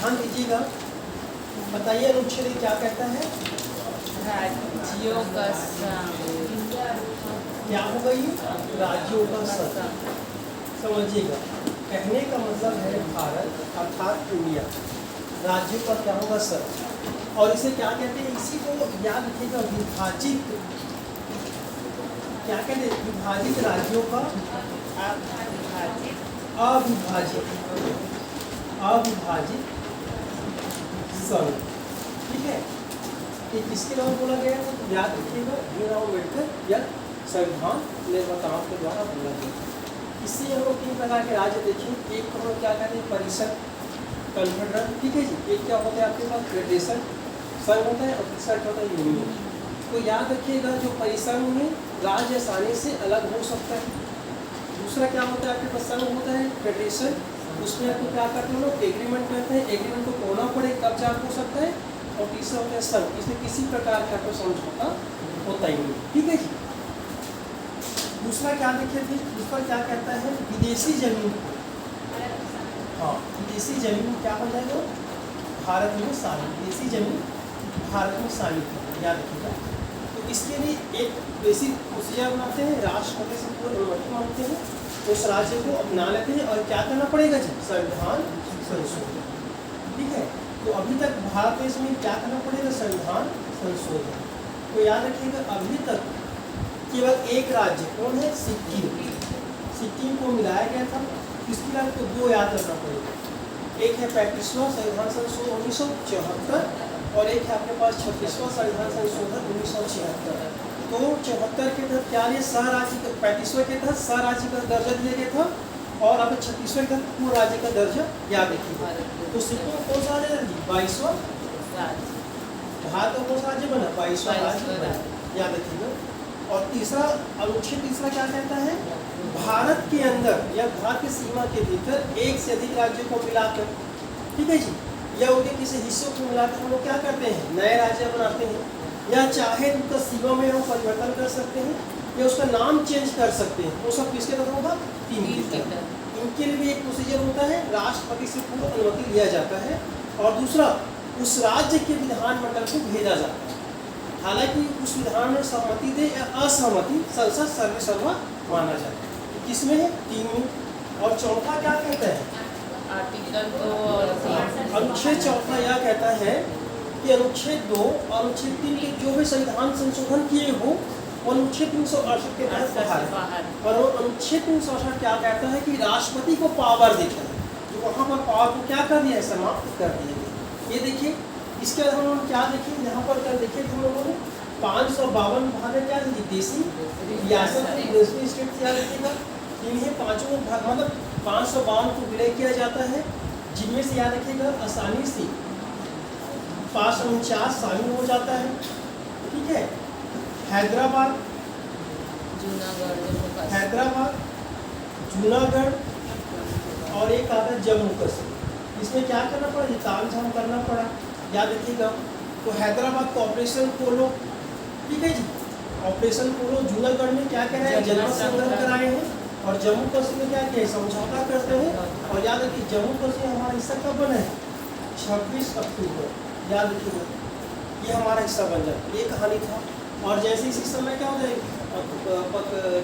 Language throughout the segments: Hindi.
ध्यान दीजिएगा, बताइए अनुच्छेद क्या कहता है? राज्यों का संघ। क्या होगा ये? राज्यों का संघ। समझिएगा, कहने का मतलब है भारत अर्थात इंडिया, राज्यों का क्या होगा? संघ। और इसे क्या कहते हैं? इसी को याद रखिएगा, विभाजित, क्या कहते हैं? विभाजित राज्यों का अविभाजित अविभाजित संघ। ठीक है, ये किसके द्वारा बोला गया है? तो याद रखिएगा, भीमराव अम्बेडकर या संविधान निर्माताओं के द्वारा बोला गया। इससे हम लोग 3 प्रकार के राज्य देखें। एक को हम लोग क्या कहते हैं? परिषद, कन्फेडरल। ठीक है जी। एक क्या होता है आपके पास? फेडरेशन, संघ होता है, और दूसरा क्या होता है? यूनियन। तो याद रखिएगा, जो परिसंघ में राज्य आसानी से अलग हो सकता है। दूसरा क्या होता है आपके पास? संघ होता है, फेडरेशन, उसमें आपको क्या करते हैं लोग? एग्रीमेंट करते हैं, एग्रीमेंट को तोड़ना पड़े तब जाकर हो सकता है। और तीसरा होता है संघ, इसमें किसी प्रकार का कोई समझौता होता ही नहीं। ठीक है जी। दूसरा क्या देखे थे? दूसरा क्या कहता है? विदेशी जमीन। हाँ, विदेशी जमीन क्या हो जाएगा? भारत में शामिल, विदेशी जमीन भारत में शामिल, याद रखिएगा। तो इसके लिए एक बेसिक प्रोसीजर बनाते हैं, राष्ट्रपति से पूरी अनुमति मांगते हैं, उस राज्य को अपना लेते हैं, और क्या करना पड़ेगा जी? संविधान संशोधन। ठीक है, तो अभी तक भारत देश में क्या करना पड़ेगा? संविधान संशोधन। तो याद रखिएगा, अभी तक केवल एक राज्य कौन है? सिक्किम। सिक्किम को मिलाया गया था। इसके लिए आपको 2 याद रखना पड़ेगा। एक है 35वां संविधान संशोधन 1974, और एक है आपके पास 36वां संविधान संशोधन 1976। तो 74 के तहत क्या है? सह-राज्य, 35वें के तहत सह-राज्य का दर्जा दिया गया था, और अब 36वें के तहत पूर्ण राज्य का दर्जा, याद रखिएगा। तो सिक्किम कौन सा राज्य? 22वां भारत का कौन सा राज्य बना? 22वां राज्य बना, याद रखिएगा। और तीसरा अनुच्छेद तीसरा क्या कहता है? भारत के अंदर या भारत की सीमा के भीतर एक से अधिक राज्यों को मिलाकर, ठीक है जी, या उनके किसी हिस्सों को मिलाकर हम लोग क्या करते हैं? नए राज्य बनाते हैं, या चाहे उनका सीमा में हम परिवर्तन कर सकते हैं, या उसका नाम चेंज कर सकते हैं। वो सब किसके तहत होगा? 3 के तहत। इनके लिए भी एक प्रोसीजर होता है, राष्ट्रपति से पूर्व अनुमति लिया जाता है, और दूसरा उस राज्य के विधानमंडल को भेजा जाता है। हालांकि उस विधान में सहमति दे या असहमति, संसद सर्वेसर्वा माना जाता है। किसमें है? 3 में। और चौथा क्या कहता है? आर्टिकल 2 और 3। अनुच्छेद चौथा यह कहता है कि अनुच्छेद 2 और अनुच्छेद 3 के जो भी संविधान संशोधन किए हो, अनुच्छेद 368 के तहत बाहर। और अनुच्छेद 368 क्या कहता है? कि राष्ट्रपति को पावर देता है, जो वहाँ पर पावर को क्या कर दिया है? समाप्त कर दिया है। ये देखिए, इसके बाद हम लोग क्या देखें? यहाँ पर क्या देखें हम लोगों ने? 552 भाग क्या है? देशी रियासत, स्टेट, याद रखिएगा। इन्हें पाँचों भाग, मतलब 552 को विलय किया जाता है, जिनमें से याद रखिएगा आसानी से 549 शामिल हो जाता है। ठीक है, हैदराबाद, जूनागढ़, और एक आता है जम्मू कश्मीर। इसमें क्या करना पड़ा? तामझाम करना पड़ा, याद रखिएगा। तो हैदराबाद को ऑपरेशन पोलो, ठीक है जी, ऑपरेशन पोलो। जूनागढ़ में क्या कह रहे हैं? जनमत संग्रह कराए हैं, और जम्मू कश्मीर में क्या किया? समझौता करते हैं। और याद रखिए, जम्मू कश्मीर हमारा हिस्सा कब बना है? 26 अक्टूबर, याद रखिएगा, ये हमारा हिस्सा बन जाए। ये कहानी था। और जैसे इसी समय क्या होता है?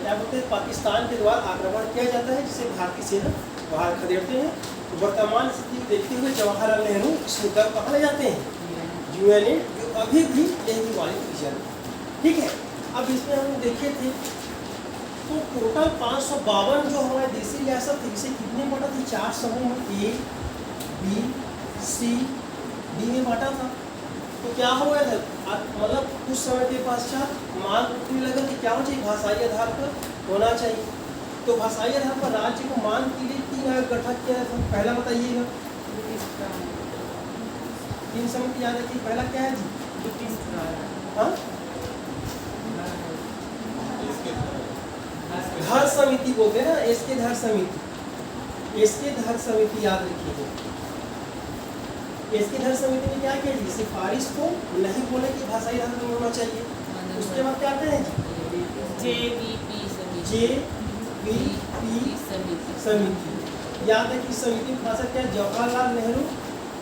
क्या बोलते हैं? पाकिस्तान के द्वारा आक्रमण किया जाता है, जिसे भारतीय सेना बाहर खदेड़ते हैं। तो वर्तमान स्थिति को देखते हुए जवाहरलाल नेहरू इस मुद्दा को कहाँ ले जाते हैं? यूएनए, जो अभी भी यही वाली रीजन। ठीक है, अब इसमें हम देखे थे तो टोटल 552 जो हमारे देशी रियासत थी, इसे कितने बांटा थी? 4 समूह में, ए, बी, सी, डी में बांटा था। तो क्या हो गया था? मतलब कुछ समय के पश्चात मांग उठने लगा कि क्या हो चाहिए? भाषाई आधार पर होना चाहिए। तो भाषाई आधार पर राज्य को मांग के लिए 3 आयोग गठन किया था। पहला बताइएगा। 3 समिति याद रखिए। पहला क्या है जी? हाँ, धर समिति बोलते हैं ना, इसके धर समिति, इसके धर समिति याद रखिएगा। इसके धर समिति में क्या किया जी? सिफारिश को नहीं बोले कि भाषाई आधार पर होना चाहिए। उसके बाद क्या कहते हैं? जेवीपी समिति। समिति। याद है कि समिति की भाषा क्या है? जवाहरलाल नेहरू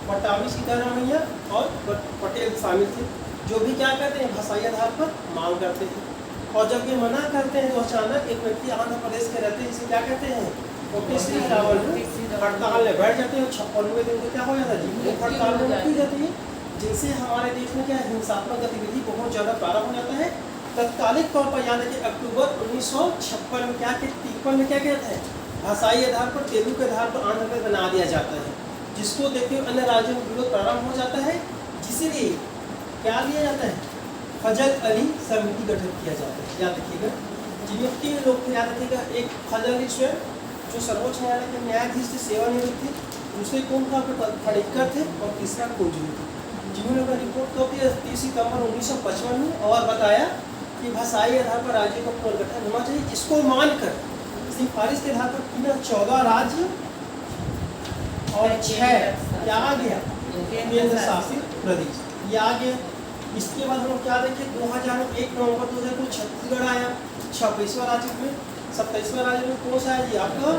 पटावी सीतारामैया और पटेल शामिल थे, जो भी क्या करते हैं भाषाई आधार पर मांग करते थे। और जब ये मना करते हैं तो अचानक एक व्यक्ति आंध्र प्रदेश के रहते हैं, जिसे क्या कहते हैं कोटेश्वरी रावल, हड़ताल में बैठ जाते हैं। 56वें दिन को क्या हो जाता है जी हड़ताल में मृत्यु जाती है, जिनसे हमारे देश में क्या हिंसात्मक गतिविधि बहुत ज़्यादा प्रारंभ हो जाता है। तत्कालिक तौर पर याद रखिए अक्टूबर 1956 में क्या 53 में क्या कहता है भाषाई आधार पर तेलुगु के आधार पर आंध्र प्रदेश बना दिया जाता है, जिसको देखते हुए अन्य राज्यों में विरोध प्रारंभ हो जाता है। जिसलिए क्या लिया जाता है फजल अली समिति गठन किया जाता है। याद रखिएगा जिनमें 3 लोग थे, याद रखिएगा एक फजल अली स्वयं जो सर्वोच्च न्यायालय के न्यायाधीश से सेवानिवृत्त थे, दूसरे कौन था फड़ेकर थे और तीसरा कोजरू थे, जिन्होंने अपना रिपोर्ट कब दिया 30 सितंबर 1955 में और बताया कि भाषाई आधार पर राज्य का पुनर्गठन होना चाहिए, जिसको मानकर सिफारिश के आधार पर 14 राज्य और 6 क्या आ गया केंद्र शासित प्रदेश ये आ गया। इसके बाद हम लोग क्या देखें 2001 नवंबर 2000 को छत्तीसगढ़ आया 26वां राज्य में। 27वां राज्य में कौन सा है जी आपका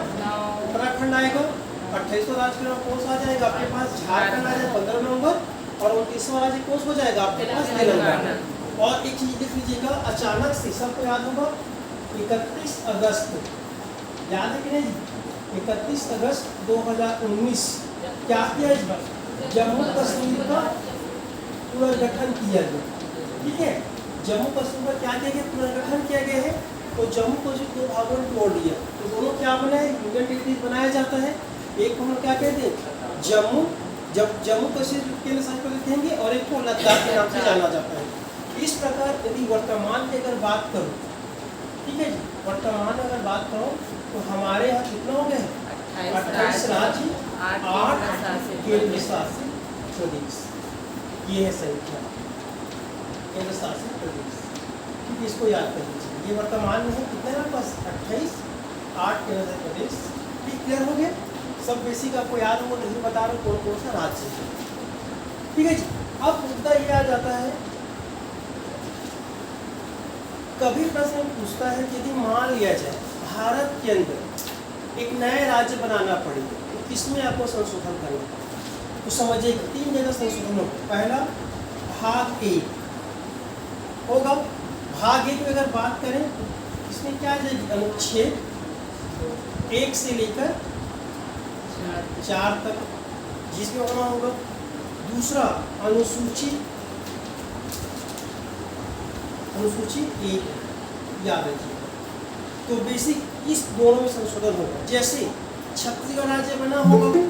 उत्तराखंड आएगा। 28वां राज्य में कौन सा आ जाएगा आपके पास झारखंड आ जाएगा 15 नवंबर। और 29वां राज्य कौन सा हो जाएगा आपके पास तेलंगाना। और एक चीज देख लीजिएगा अचानक से सबको याद होगा 31 अगस्त याद है कि नहीं जी 31 अगस्त 2019 क्या किया इस बार जम्मू कश्मीर का पुनर्गठन किया गया। ठीक है जम्मू कश्मीर का क्या किया गया पुनर्गठन किया गया है। तो जम्मू कश्मीर 2 भागों में तोड़ दिया तो दोनों क्या बना है यूनियन टेरिटरी बनाया जाता है। एक को हम क्या कहते हैं जम्मू जब जम्मू कश्मीर केंद्र शासित प्रदेश कहेंगे और एक को लद्दाख के नाम से जाना जाता है। इस प्रकार यदि वर्तमान की अगर बात करूँ ठीक है जी वर्तमान अगर बात करो तो हमारे यहाँ कितना हो गए 28 राज्य 8 केंद्र शासित प्रदेश ये है संख्या केंद्र शासित प्रदेश। ठीक है इसको याद कर लीजिए ये वर्तमान में है कितने हमारे पास 28 8 केंद्र शासित प्रदेश। ठीक क्लियर हो गया सब बेसिक आपको याद हो नहीं बता रहा कौन कौन सा राज्य है। ठीक है जी अब मुद्दा ये आ जाता है कभी प्रश्न पूछता है कि यदि मान लिया जाए भारत के अंदर एक नया राज्य बनाना पड़ेगा तो किसमें आपको संशोधन करना पड़ेगा। तो समझिए 3 जगह संशोधन होगा। पहला भाग 1 होगा। भाग 1 में अगर बात करें इसमें क्या आ जाएगी अनुच्छेद 1 से लेकर 4 तक जिसमें होना होगा। दूसरा अनुसूची 1 याद रखिएगा। तो बेसिक इस दोनों में संशोधन होगा। जैसे छत्तीसगढ़ राज्य बना होगा तो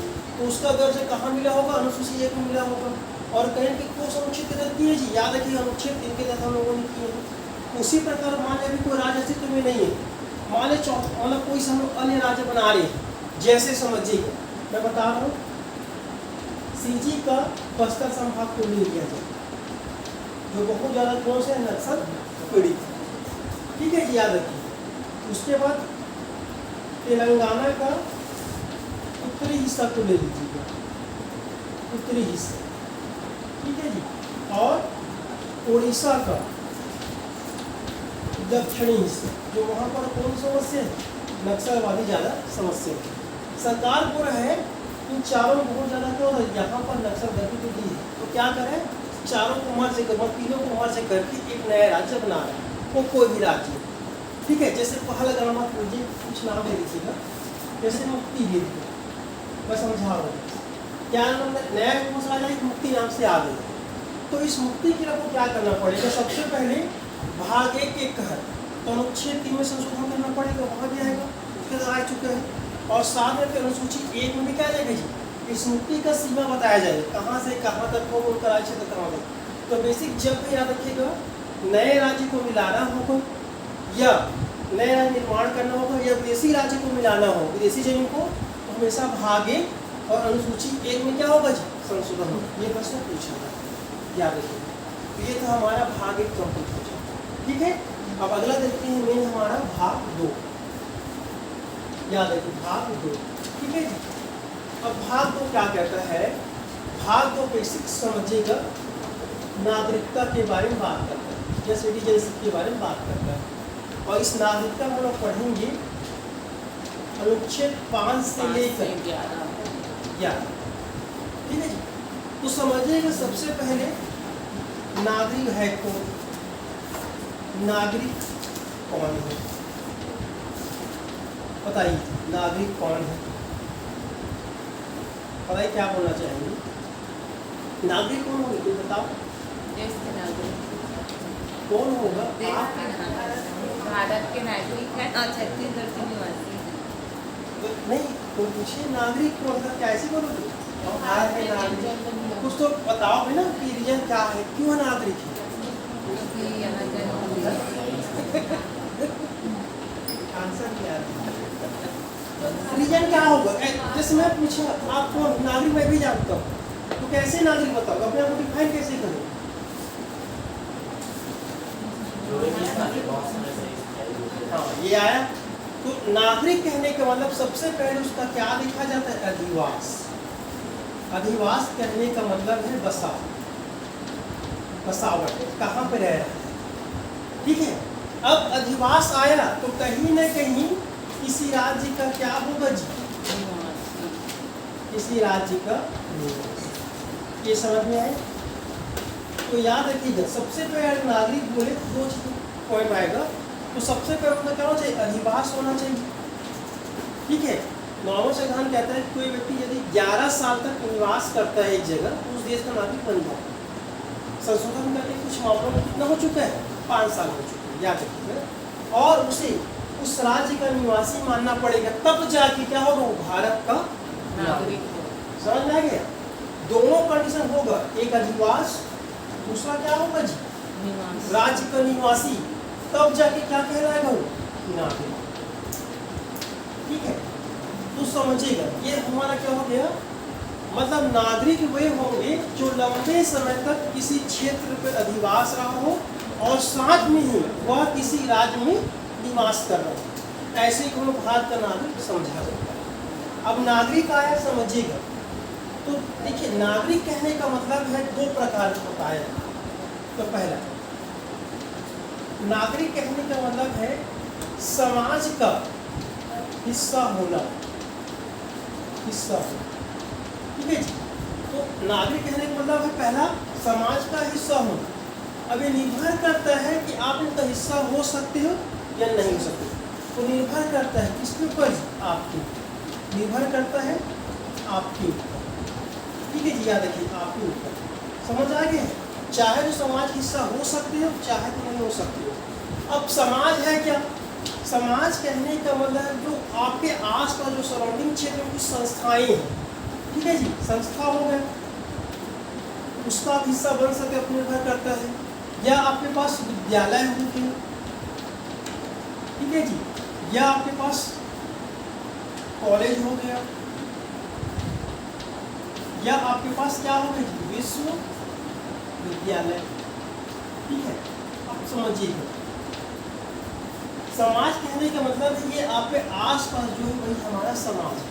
उसका दर्जा कहाँ मिला होगा अनुसूची 1 में मिला होगा। और कहें कि कोई अनुच्छेद के तहत किए जी याद रखिए अनुच्छेद 3 के तहत हम लोगों ने किए हैं। उसी प्रकार मान लिया कोई राज्य अस्तित्व में नहीं है मान ले मतलब कोई हम लोग अन्य राज्य बना रहे हैं। जैसे समझिएगा मैं बता रहा हूँ सीजी का बस्तर संभाग को ले लिया जाए जो बहुत ज़्यादा कौन से नक्सल पीड़ित। ठीक है जी याद रखिए। उसके बाद तेलंगाना का उत्तरी हिस्सा को ले लीजिएगा उत्तरी हिस्सा। ठीक है जी। और उड़ीसा का दक्षिणी हिस्सा जो वहाँ पर कौन समस्या है नक्सलवादी ज़्यादा समस्या है। सरकार को है इन चारों में बहुत ज़्यादा क्या होता है यहाँ पर नक्सल गतिविधि है तो क्या करें चारों को मर्ज से तीनों को मर्ज करके एक नया राज्य बना रहे हैं वो कोई भी राज्य। ठीक है जैसे पहला ग्राम मुझे कुछ नाम दे दीजिएगा जैसे मुक्ति दे दीजिए मैं समझा रहा हूँ क्या नाम नया कौन सा राज्य मुक्ति नाम से आ गया। तो इस मुक्ति के लिए क्या करना पड़ेगा सबसे पहले भाग 1 के कहर तो अनुच्छेद 3 में संशोधन करना पड़ेगा वहाँ भी आएगा उसके आ चुका है। और साथ में फिर अनुसूची 1 में भी क्या जाएगा जी इस मुक्ति का सीमा बताया जाएगा कहाँ से कहाँ तक होगा उनका राज्य क्षेत्र कहाँ होगा। तो बेसिक जब भी याद रखिएगा नए राज्य को मिलाना होगा या नया राज्य निर्माण करना होगा या विदेशी राज्य को मिलाना हो विदेशी जमीन को तो हमेशा भाग 1 और अनुसूची 1 में क्या होगा जी संशोधन होगा। ये प्रश्न पूछा था याद रखिएगा। ये था हमारा भाग 1 कंप्लीट हो जाए। ठीक है अब अगला देखते हैं मेन हमारा भाग 2 याद रखिए भाग 2। ठीक है जी। अब भाग 2 क्या कहता है भाग 2 बेसिक समझिएगा नागरिकता के बारे में बात करता है या सिटीजनशिप के बारे में बात करता है। और इस नागरिकता में लोग पढ़ेंगे अनुच्छेद 5 से लेकर 11। ठीक है जी तो समझिएगा सबसे पहले नागरिक है कौन, नागरिक कौन है, बताइए नागरिक कौन है, बताइए क्या बोलना चाहेंगे, नागरिक कौन होगा कोई बताओ, देश के नागरिक, कौन होगा देश आप? के नागरिक, भारत के नागरिक हैं और छत्तीसगढ़ के निवासी हैं। नहीं तो पूछिए नागरिक कौन था, कैसे बोलोगे भारत के नागरिक, कुछ तो बताओ भी ना कि रीजन क्या है, क्यों नागरिक है, क्योंकि यहाँ जन्म लिया। आंसर क्या है, रीजन क्या होगा, जैसे मैं पूछा आप कौन नागरिक, मैं भी जानता हूँ, तो कैसे नागरिक बताओ, अपने आप को डिफाइन कैसे करें, हाँ ये आया, तो नागरिक कहने का मतलब सबसे पहले उसका क्या देखा जाता है, अधिवास, अधिवास कहने का मतलब है बसा, बसावट, कहाँ पे रह रहा है, ठीक है। अब अधिवास आया तो कहीं न कहीं किसी राज्य का क्या होगा जी, किसी राज्य का निवास, ये समझ में आए, तो याद रखिएगा सबसे पहले नागरिक बोले दो चीज पॉइंट आएगा, तो सबसे पहले उनका क्या होना चाहिए, अधिवास होना चाहिए, ठीक है। नॉर्मल संविधान कहता है कोई व्यक्ति यदि 11 साल तक निवास करता है एक जगह तो उस देश का नागरिक बन जाता है, संशोधन करके कुछ मामलों में कितना हो चुका है, 5 साल हो चुके हैं, याद रखिएगा, और उसे उस राज्य का निवासी मानना पड़ेगा, तब जाके क्या होगा, वो भारत का नागरिक हो। समझ में आ गया, दोनों कंडीशन होगा, एक अधिवास, दूसरा क्या होगा जी, निवास। राज्य का निवासी, तब जाके क्या कहलाएगा वो, नागरिक, ठीक है। तो समझिएगा ये हमारा क्या हो गया, मतलब नागरिक वे होंगे जो लंबे समय तक किसी क्षेत्र पर अधिवास रहा हो और साथ में ही वह किसी राज्य में निवास कर रहा हो, ऐसे को भारत का नागरिक समझा जाता है। अब नागरिक आया समझिएगा, तो देखिए नागरिक कहने का मतलब है दो प्रकार का होता है, तो पहला नागरिक कहने का मतलब है समाज का हिस्सा होना, हिस्सा होना, ठीक है जी। तो नागरिक कहने का मतलब है पहला समाज का हिस्सा होना, अब ये निर्भर करता है कि आप उनका हिस्सा हो सकते हो या नहीं हो सकते, तो निर्भर करता है किसके ऊपर, आपके, निर्भर करता है आपके ऊपर, ठीक है जी, याद रखिए आपके ऊपर, समझ आ गया, चाहे तो समाज हिस्सा हो सकते हो चाहे तो नहीं हो सकते हो। अब समाज है क्या, समाज कहने का मतलब जो आपके आसपास जो सराउंडिंग क्षेत्र में कुछ संस्थाएं हैं, ठीक है जी, संस्था हो गए, उसका आप हिस्सा बन सके अपने निर्भर करता है, या आपके पास विद्यालय होंगे, ठीक है जी, या आपके पास कॉलेज हो गया, या आपके पास क्या हो गया, विश्वविद्यालय, ठीक है। आप समझिएगा समाज कहने का मतलब है ये आपके आसपास जो है वही हमारा समाज है,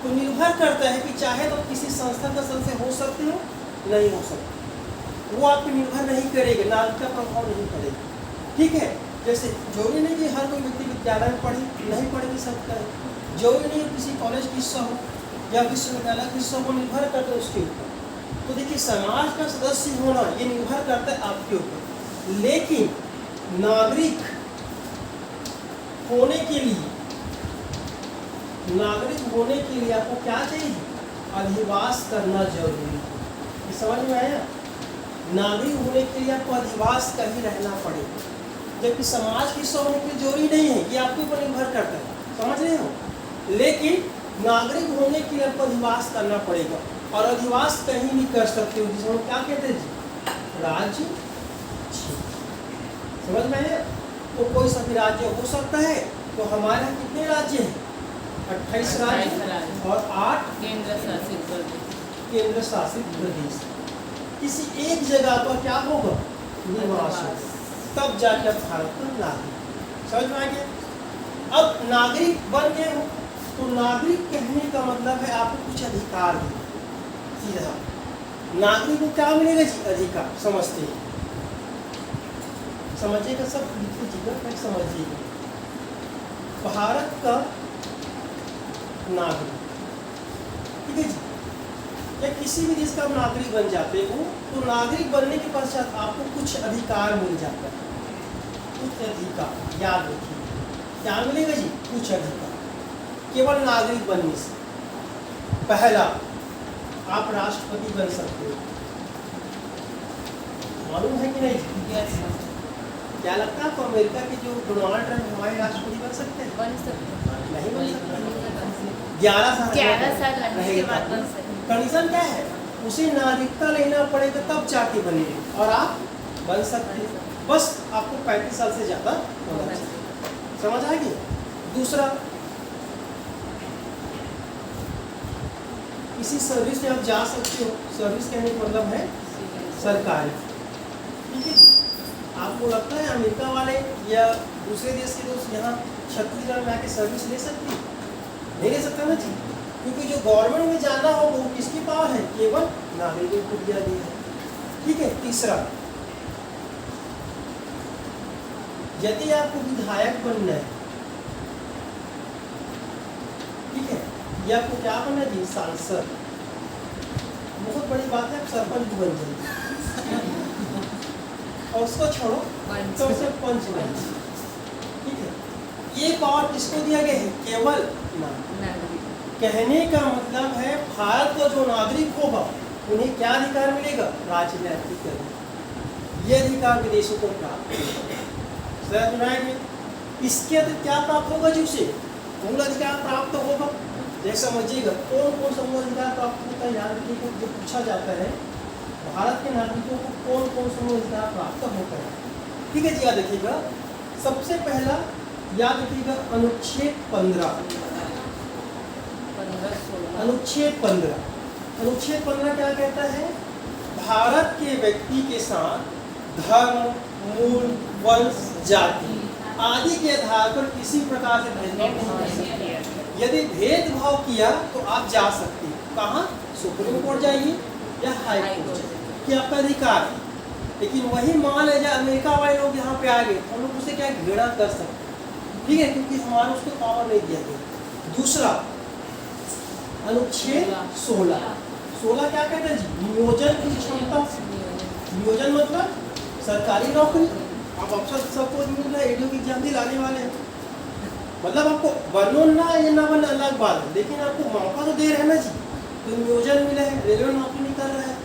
तो निर्भर करता है कि चाहे तो किसी संस्था का सदस्य हो सकते हो नहीं हो सकते, वो आप पे निर्भर नहीं करेगा, नागरिकता प्रभाव नहीं करेगा, ठीक है। जैसे जरूरी नहीं कि हर कोई व्यक्ति विद्यालय में पढ़े, नहीं पढ़ भी सकता है, जरूरी नहीं किसी कॉलेज का हिस्सा हो या विश्वविद्यालय का हिस्सा हो, निर्भर करता है उसके ऊपर। तो देखिए समाज का सदस्य होना ये निर्भर करता है आपके ऊपर, लेकिन नागरिक होने के लिए, नागरिक होने के लिए आपको क्या चाहिए, अधिवास करना जरूरी है, ये समझ में आया, नागरिक होने के लिए आपको अधिवास कर ही रहना पड़ेगा, जबकि समाज के हिस्सा होने के लिए जरूरी नहीं है, ये आपके ऊपर निर्भर करता है, समझ रहे हो, लेकिन नागरिक होने के लिए आपको अधिवास करना पड़ेगा, और अधिवास कहीं भी कर सकते हो, जिसे हम क्या कहते हैं जी, राज्य, समझ में आया। तो कोई सा भी राज्य हो सकता है, तो हमारे यहाँ कितने राज्य हैं, 28 राज्य और 8 केंद्र शासित प्रदेश, केंद्र शासित प्रदेश, किसी एक जगह पर क्या होगा, निवास होगा, तब जाकर भारत का नागरिक, समझ में आ गया। अब नागरिक बन गए हो तो नागरिक कहने का मतलब है आपको कुछ अधिकार है, सीधा नागरिक को क्या मिलेगा जी, अधिकार, समझते हैं, समझिएगा, सब लिखिएगा, फिर समझिएगा, भारत का नागरिक, ठीक है जी, या किसी भी देश का आप नागरिक बन जाते हो तो नागरिक बनने के पश्चात आपको कुछ अधिकार मिल जाता है। कुछ अधिकार याद रखिए, क्या मिलेगा जी? कुछ अधिकार केवल नागरिक बनने से। पहला, आप राष्ट्रपति बन सकते हो। मालूम है कि नहीं? क्या लगता है आपको अमेरिका के जो डोनाल्ड ट्रंप हमारे राष्ट्रपति बन सकते हैं? बन सकते नहीं बन सकते। 11 11 साल रहने के बाद बन सकते। कंडीशन क्या है? उसे नागरिकता लेना पड़ेगा तब जाके बनेगी, और आप बन सकते हैं। बस आपको 35 साल से ज़्यादा होना चाहिए। समझ आ गई? दूसरा, किसी सर्विस में आप जा सकते हो। सर्विस कहने का मतलब है सरकारी। ठीक है, आपको लगता है अमेरिका वाले या दूसरे देश के दोस्त यहाँ छत्तीसगढ़ में आके सर्विस ले सकते? नहीं ले सकता ना जी, क्योंकि जो गवर्नमेंट में जाना हो वो किसकी पावर है? केवल नागरिकों को दिया गया है। ठीक है। तीसरा, यदि आपको विधायक बनना है, ठीक है, या आपको क्या बनना है जी? सांसद। बहुत बड़ी बात है, आप सरपंच भी बन जाएंगे और उसको छोड़ो तो उसे पंच बन। ठीक है, ये पावर किसको दिया गया है? केवल नागरिक। कहने का मतलब है भारत का जो नागरिक होगा उन्हें क्या अधिकार मिलेगा? राजनीतिक अधिकार। ये अधिकार विदेशों को प्राप्त होगा। इसके अतिरिक्त क्या प्राप्त होगा जी? उसे मूल अधिकार प्राप्त होगा। जैसे समझिएगा कौन कौन सा मूल अधिकार प्राप्त होता है, याद रखिएगा, जो पूछा जाता है भारत के नागरिकों को कौन कौन सा मूल अधिकार प्राप्त होता है। ठीक है जी, याद रखिएगा। सबसे पहला याद रखिएगा अनुच्छेद 15। अनुच्छेद 15। अनुच्छेद 15 क्या कहता है? भारत के व्यक्ति के साथ धर्म, मूल, वंश, जाति आदि के आधार पर किसी प्रकार से भेदभाव नहीं कर सकते। यदि भेदभाव किया तो आप जा सकते हैं। कहाँ? सुप्रीम कोर्ट जाइए या हाई कोर्ट जाइए, कि आपका अधिकार है। लेकिन वही मान लीजिए अमेरिका वाले लोग यहाँ पे आ गए, हम लोग उसे क्या घृणा कर सकते हैं? ठीक है, क्योंकि हमारा उसको पावर नहीं दिया गया। दूसरा, अनुच्छेद 16। 16 क्या कहते हैं जी? नियोजन की क्षमता। नियोजन मतलब सरकारी नौकरी। आप अफसर सबको मिल रहा है, एडीओ की एग्जाम दिलाने वाले हैं, मतलब आपको बनना या ना बनना अलग बात है, लेकिन आपको मौका तो दे रहे हैं ना जी। तो नियोजन मिला है, रेलवे नौकरी नहीं कर रहा है,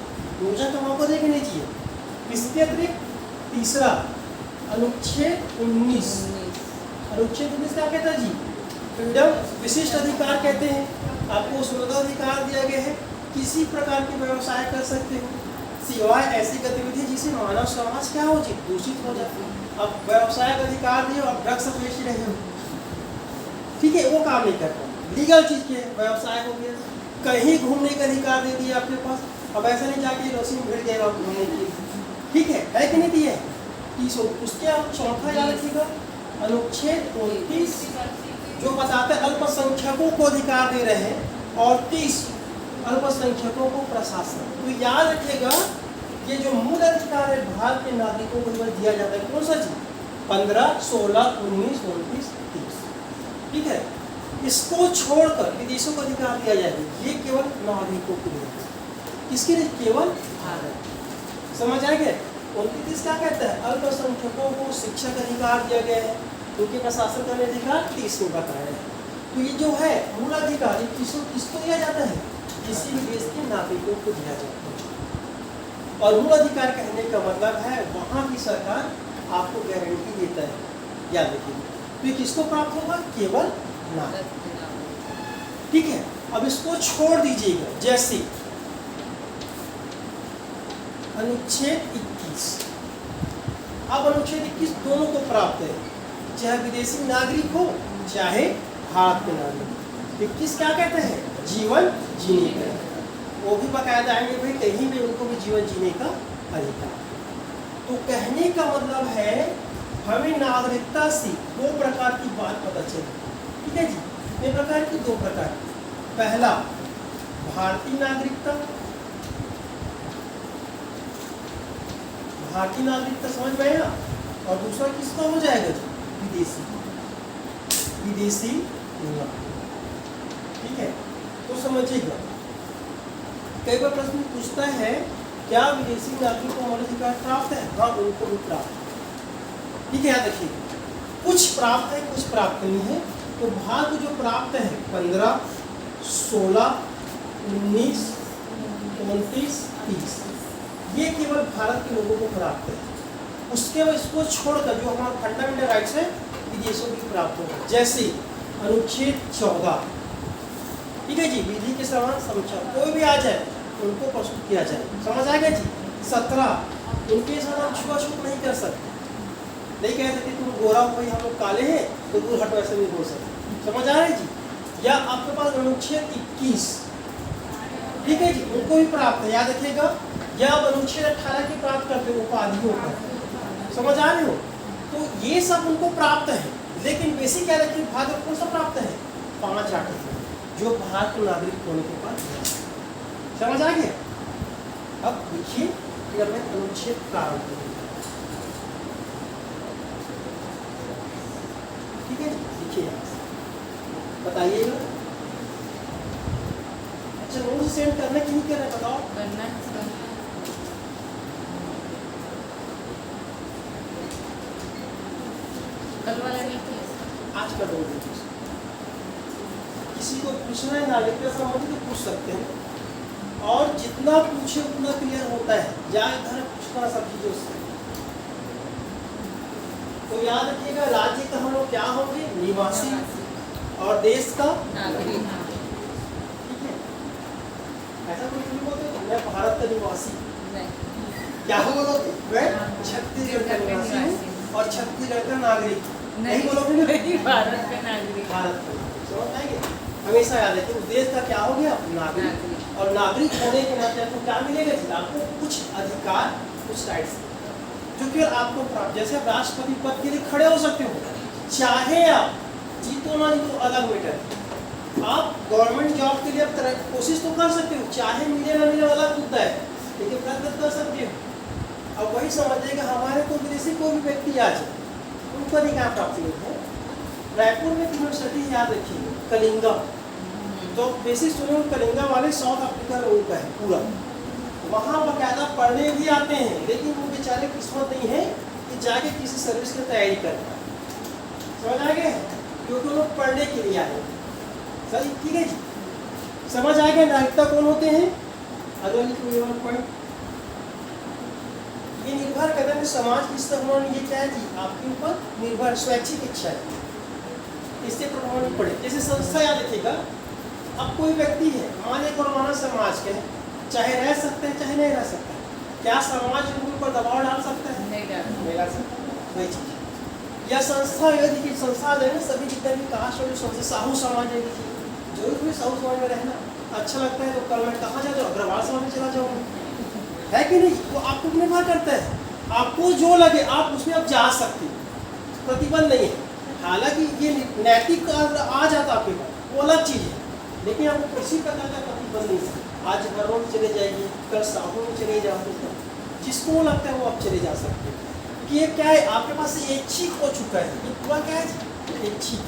नियोजन का मौका देके नहीं चाहिए। इसके अतिरिक्त तीसरा, अनुच्छेद 19। अनुच्छेद 19 क्या कहता है जी? फ्रीडम, विशिष्ट अधिकार कहते हैं। आपको स्वतंत्राधिकार दिया गया है, किसी प्रकार के व्यवसाय कर सकते हो सिवाय ऐसी गतिविधि जिससे मानव समाज क्या हो जी? दूषित हो जाए। अब व्यवसाय का अधिकार दिए और ड्रग्स बेच रहे हो, ठीक है, वो काम नहीं करता। लीगल चीज के व्यवसाय हो गया। कहीं घूमने का अधिकार दे दिया आपके पास, अब ऐसा नहीं जाके रोशनी भेड़ देगा घूमने के लिए, ठीक है कि नहीं दिया? उसके आप चौथा याद रखिएगा, अनुच्छेद 29 जो बताते हैं अल्पसंख्यकों को अधिकार दे रहे हैं और 30 अल्पसंख्यकों को प्रशासन। तो याद रखिएगा ये जो मूल अधिकार है भारत के नागरिकों को दिया जाता है, कौन सा जी? 15, 16, 19, 29, 30। ठीक है, इसको छोड़कर विदेशों को अधिकार दिया जाएगा, ये केवल नागरिकों के लिए। किसके लिए? केवल भारत। समझ आएंगे? 29 क्या कहता है? अल्पसंख्यकों को शिक्षा का अधिकार दिया गया है, क्योंकि प्रशासन करने अधिकार 30 को बताया है। तो ये जो है मूल अधिकार किसको दिया जाता है? किसी भी देश के नागरिकों को दिया जाता है। और मूल अधिकार कहने का मतलब है वहाँ की सरकार आपको गारंटी देता है, याद रखिए। तो ये किसको प्राप्त होगा? केवल नागरिक। ठीक है, अब इसको छोड़ दीजिएगा। जैसे अनुच्छेद 21। अब अनुच्छेद 21 दोनों को प्राप्त है, चाहे विदेशी नागरिक हो चाहे भारत के नागरिक। 21 क्या कहते हैं? जीवन जीने का, वो भी बकायदा आएंगे भाई, कहीं भी उनको भी जीवन जीने का अधिकार। तो कहने का मतलब है हमें नागरिकता से दो प्रकार की बात पता चली। ठीक है जी, ये प्रकार की दो प्रकार। पहला भारतीय नागरिकता, भारतीय नागरिकता समझ में आया, और दूसरा किसका हो जाएगा जी? विदेशी, विदेशी नागरिक। ठीक है, तो समझिएगा कई बार प्रश्न पूछता है क्या विदेशी नागरिक को मौलिक अधिकार प्राप्त है? हाँ, उनको भी प्राप्त है। ठीक है, याद रखिए, कुछ प्राप्त है, कुछ प्राप्त नहीं है। तो भाग जो प्राप्त है 15, 16, 19, 29, 30, ये केवल भारत के लोगों को प्राप्त है। उसके बाद इसको छोड़कर जो हमारा फंडामेंटल राइट्स है विदेशों की प्राप्त होगा। जैसे अनुच्छेद 14, ठीक है जी, विधि के समान समझा कोई भी आ जाए उनको प्रस्तुत किया जाए, समझ आ गया जी। 17, उनके साथ हम छुआछूत नहीं कर सकते, नहीं कह सकते तुम गोरा हो भाई हम लोग काले हैं तो दूर हटो, ऐसे नहीं बोल सकते, समझ आ रहा है जी। या आपके पास अनुच्छेद 21, ठीक है जी, उनको भी प्राप्त है, याद रखिएगा। या अनुच्छेद 18 की प्राप्त करते हो उपाधियों पर, समझ आ रहे हो। तो ये सब उनको प्राप्त है, लेकिन बेसिक क्या रखिए, भारत को सब प्राप्त है 5 आर्टिकल जो भारत के नागरिक होने के बाद, समझ आ गया। अब देखिए कि अब मैं अनुच्छेद प्रारंभ करूंगा, ठीक है, देखिए बताइएगा। अच्छा, नोट सेंड करना कि नहीं करना बताओ। करना है। कल वाला नहीं किया, आज का दो किसी को पूछना है नागरिकता संबंधी तो पूछ सकते हैं, और जितना पूछे उतना क्लियर होता है, ज्यादा पूछना सब चीजों से। तो याद रखिएगा, राज्य का हम लोग क्या होंगे, निवासी, और देश का नागरिक। ठीक है, ऐसा कुछ नहीं बोलते तो मैं भारत का निवासी, क्या बोलोगे, मैं छत्तीसगढ़ का निवासी हूँ और छत्तीसगढ़ का नागरिक नहीं बोलोगे, नहीं, भारत का नागरिक। भारत का, समझ आएंगे। हमेशा याद रखिए, उस देश का क्या हो गया, नागरिक। और नागरिक होने के नाते आपको क्या मिलेगा जी, आपको कुछ अधिकार, कुछ राइट्स जो कि आपको प्राप्त। जैसे आप राष्ट्रपति पद के लिए खड़े हो सकते हो, चाहे आप जीतो ना जीतो अलग मैटर, आप गवर्नमेंट जॉब के लिए आप कोशिश तो कर सकते हो, चाहे मिले ना मिले अलग मुद्दा है, लेकिन प्रयत्न कर सकते हो। अब वही समझिएगा, हमारे को विदेशी कोई भी व्यक्ति आ जाए उनको अधिकार प्राप्त नहीं है। रायपुर में यूनिवर्सिटी याद रखिए, कलिंगा, तो बेसिक सुने कलिंगा वाले साउथ अफ्रीका में उनका है पूरा, वहाँ बाकायदा पढ़ने भी आते हैं, लेकिन वो बेचारे किस्मत नहीं है कि जाके किसी सर्विस की तैयारी करें, समझ आ गए, क्योंकि लोग पढ़ने के लिए आए। सही, ठीक है जी, समझ आ गया। नागरिकता कौन होते हैं, अगला पॉइंट, ये निर्भर करता है समाज किस तरह होना, ये क्या है जी, आपके ऊपर निर्भर, स्वैच्छिक इच्छा है, इससे प्रभाव नहीं पड़े। जैसे संस्था याद रखिएगा, अब कोई व्यक्ति है, मान एक और मानव समाज के, चाहे रह सकते हैं चाहे नहीं रह सकते हैं, क्या समाज उनके ऊपर दबाव डाल सकता है, नहीं डाल सकता, वही चीज। या संस्था, यदि संस्था है ना, सभी जितने भी कास्ट और संस्था, साहू समाज है, जरूर भी साहू समाज में रहना अच्छा लगता है, तो कल मैं कहाँ जा जाऊँ, अग्रवाल समाज में चला जाऊँगा, है कि नहीं। वो आपको निर्भर करता है, आपको जो लगे आप उसमें आप जा सकते, प्रतिबंध नहीं है। हालांकि ये नैतिक आ जाता आपके पास, वो अलग चीज़ है, लेकिन आपको किसी प्रकार का प्रतिबंध नहीं है। आज हरों में चले जाएगी, कल साहू में चले जाओ, जिसको लगता है वो आप चले जा सकते हैं, क्योंकि ये क्या है, आपके पास ऐच्छिक हो चुका है, ये पूरा क्या है, ऐच्छिक,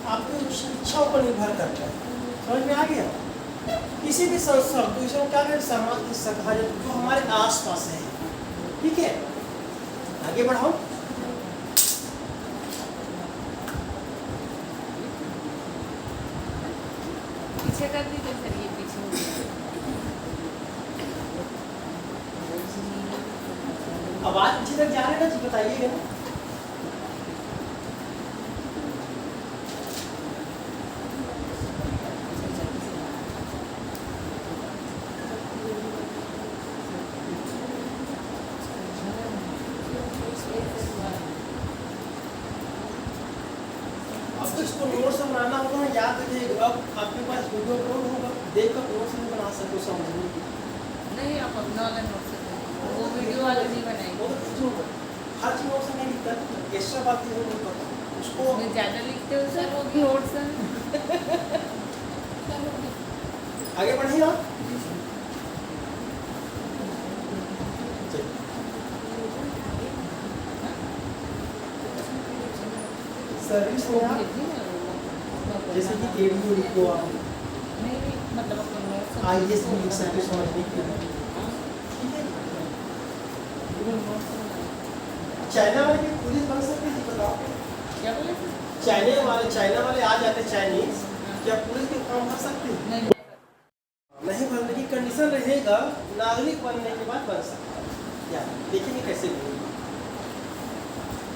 आपको इच्छाओं पर निर्भर करता है, समझ में आ गया। किसी भी संस्था तो इसमें क्या है, समाज की सभा जो हमारे आसपास है, ठीक है, आगे बढ़ाओ। पीछे कर दीजिए सर, ये पीछे हो गया। आवाज पीछे तक जा रहे ना जी, बताइएगा ना। इसको नोट्स बनाना होगा, याद रखिएगा। अब आपके पास वीडियो अपलोड होगा, देखकर नोट्स नहीं बना सकते, समझने की नहीं, आप अपना वाला नोट से करिए, वो वीडियो वाला नहीं बनाएंगे, वो तो कुछ होगा, हर चीज नोट्स में लिखता है, एक्स्ट्रा बात ये नहीं पता उसको, उसमें ज़्यादा लिखते हो सर, वो भी नोट सर। आगे बढ़िए आप। सर्विस में आप जैसे कि एडीओ लिखो आप, नहीं नहीं, मतलब अपन notes सब- आइए लिख सकते हो समझने के लिए, ठीक है। notes सब- चाइना वाले भी पुलिस बन सकते हैं जी, बताओ। क्या बोले थे? चाइना वाले आ जाते चाइनीज, क्या पुलिस के काम कर सकते हैं? नहीं नहीं बनने की कंडीशन रहेगा, नागरिक बनने के बाद बन सकता है। या देखेंगे कैसे बनेगा,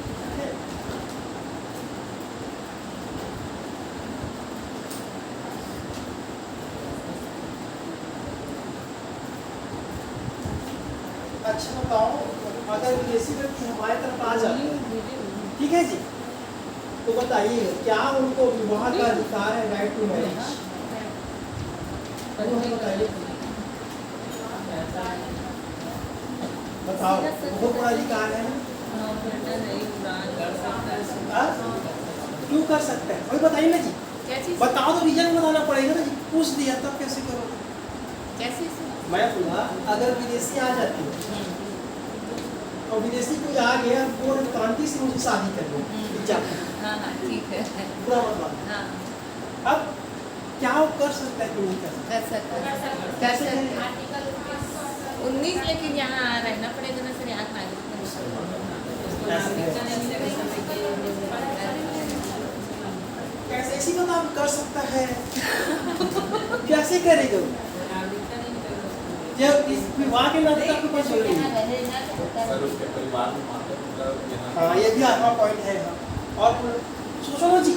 ठीक है। अच्छा बताओ, अगर विदेशी व्यक्ति हमारे तरफ आ जाते हैं, ठीक है जी, तो बताइए क्या उनको विवाह का अधिकार है, राइट टू मैरिज? बताइए, बताओ वो पूरा अधिकार है ना? हाँ? क्यों कर सकते हैं वही बताइए ना जी, क्या चीज़? बताओ तो रीजन बताना पड़ेगा ना जी, पूछ दिया तब कैसे करोगे? कैसे से? मैं बोला अगर विदेशी आ जाती है और विदेशी कोई आ गया वो क्रांति से मुझे शादी करनी है, हाँ हाँ ठीक है। पूरा मतलब, हाँ अब क्या वो कर सकता है कि नहीं कर सकता? कर सकते कैसे हैं। करेगा? 19 लेकिन यहाँ रहना पड़ेगा ना सर, यहाँ नागरिक कैसे इसी को तो आप कर सकता है कैसे करेगा वो? जब इस विवाह के नाते आपके पास जरूरी है। सर उसके परिवार में माता पिता हाँ ये भी आपका पॉइंट है। हाँ और सोचो ना जी,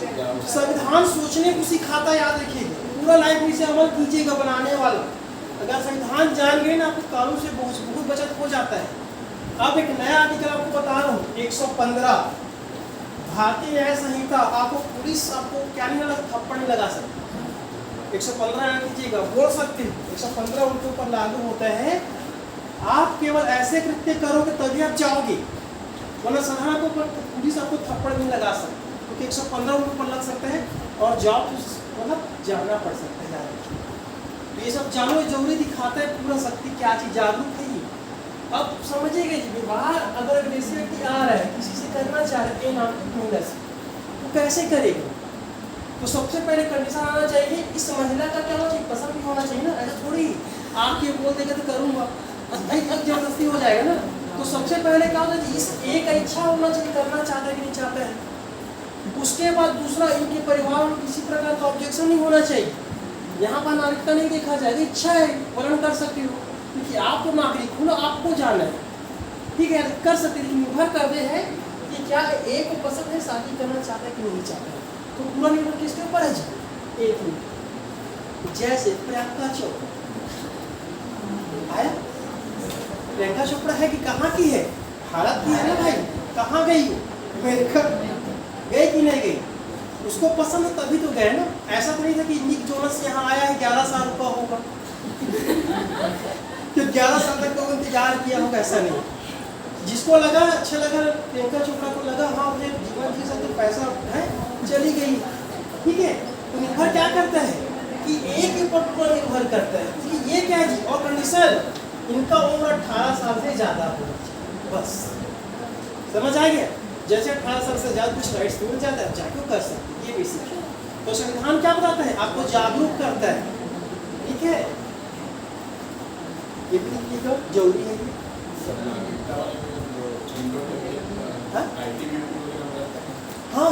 संविधान सोचने को सिखाता, याद रखिएगा पूरा लाइफ इसे अमल कीजिएगा बनाने वाला। अगर संविधान जान गए ना आपको कानून से बहुत बचत हो जाता है। अब एक नया आर्टिकल आपको बता रहा हूँ, 115 भारतीय न्याय संहिता, आपको पुलिस आपको क्या नहीं लगा, थप्पड़ नहीं लगा सकती। 115 याद कीजिएगा, बोल सकते हो 115 उनके ऊपर लागू होता है। आप केवल ऐसे कृत्य करोगे तभी आप जाओगे, वरना साधारण आपको पुलिस आपको थप्पड़ नहीं लगा सकती, क्योंकि 115 उनके ऊपर लग सकते हैं और जॉब मतलब जाना पड़ सकता है। तो ये सब जानो जरूरी दिखाता है पूरा शक्ति क्या चीज, जागरूक है ये। अब समझिएगा जी, विवाह अगर विदेशी व्यक्ति आ रहा है किसी से करना चाह रहे हैं नागरिक महिला से, तो कैसे करेगा? तो सबसे पहले कंडीशन आना चाहिए, इस महिला का क्या होना चाहिए, पसंद भी होना चाहिए ना। ऐसा थोड़ी आप ये बोल देगा तो करूँगा, भाई जबरदस्ती हो जाएगा ना। तो सबसे पहले क्या होता है, इस एक इच्छा होना चाहिए, करना चाहता है कि नहीं चाहता है। उसके बाद दूसरा, इनके परिवार में किसी प्रकार का ऑब्जेक्शन नहीं होना चाहिए। यहाँ पर नागरिकता नहीं देखा जाएगा, इच्छा है वर्ण कर सकते हो, क्योंकि आप तो नागरिक हो ना, आपको जाना है, ठीक है कर सकते हैं। लेकिन निर्भर करते हैं कि क्या एक को पसंद है, शादी करना चाहता है कि नहीं चाहता है। तो पूरा निर्भर किसके ऊपर है जी, एक मिनट। जैसे प्रियंका चोपड़ा आया, प्रियंका चोपड़ा है कि कहाँ की है, भारत की है ना भाई, कहाँ गई वो, अमेरिका गई कि नहीं गई, उसको पसंद है तभी तो गए ना। ऐसा तो नहीं था कि निक जोनस यहाँ आया है 11 साल रुका होगा कि 11 साल तक तो इंतजार किया होगा, ऐसा नहीं। जिसको लगा अच्छा लगा, प्रियंका चोपड़ा को लगा हाँ मुझे जीवन जी सकते, पैसा है, चली गई, ठीक है। तो निर्भर क्या करता है कि एक के ऊपर पूरा निर्भर करता है, क्योंकि ये क्या है जी, और कंडीशन इनका उम्र 18 साल से ज़्यादा होना चाहिए, बस समझ आ गया। जैसे 18 साल से ज़्यादा कुछ राइट्स मिल जाता है, जाके कर सकते हैं, ये बेसिक है। तो संविधान क्या बताता है, आपको जागरूक करता है, ठीक है। ये भी लिखिएगा, जरूरी है ये। हाँ? हाँ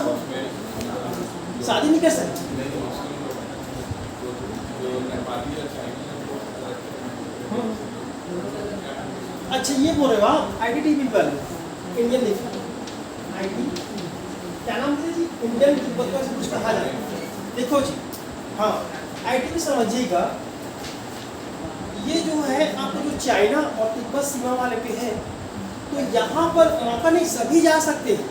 शादी नहीं कर सकती। अच्छा ये बोल रहे हो आप, आईटी पीपल इंडियन देखो, आईटी क्या नाम थे जी, इंडियन तिब्बत को ऐसे कुछ कहा जाता है। देखो जी, हाँ आईटी भी समझिएगा, ये जो है आपको जो चाइना और तिब्बत सीमा वाले पे है, तो यहाँ पर मौका नहीं, सभी जा सकते हैं,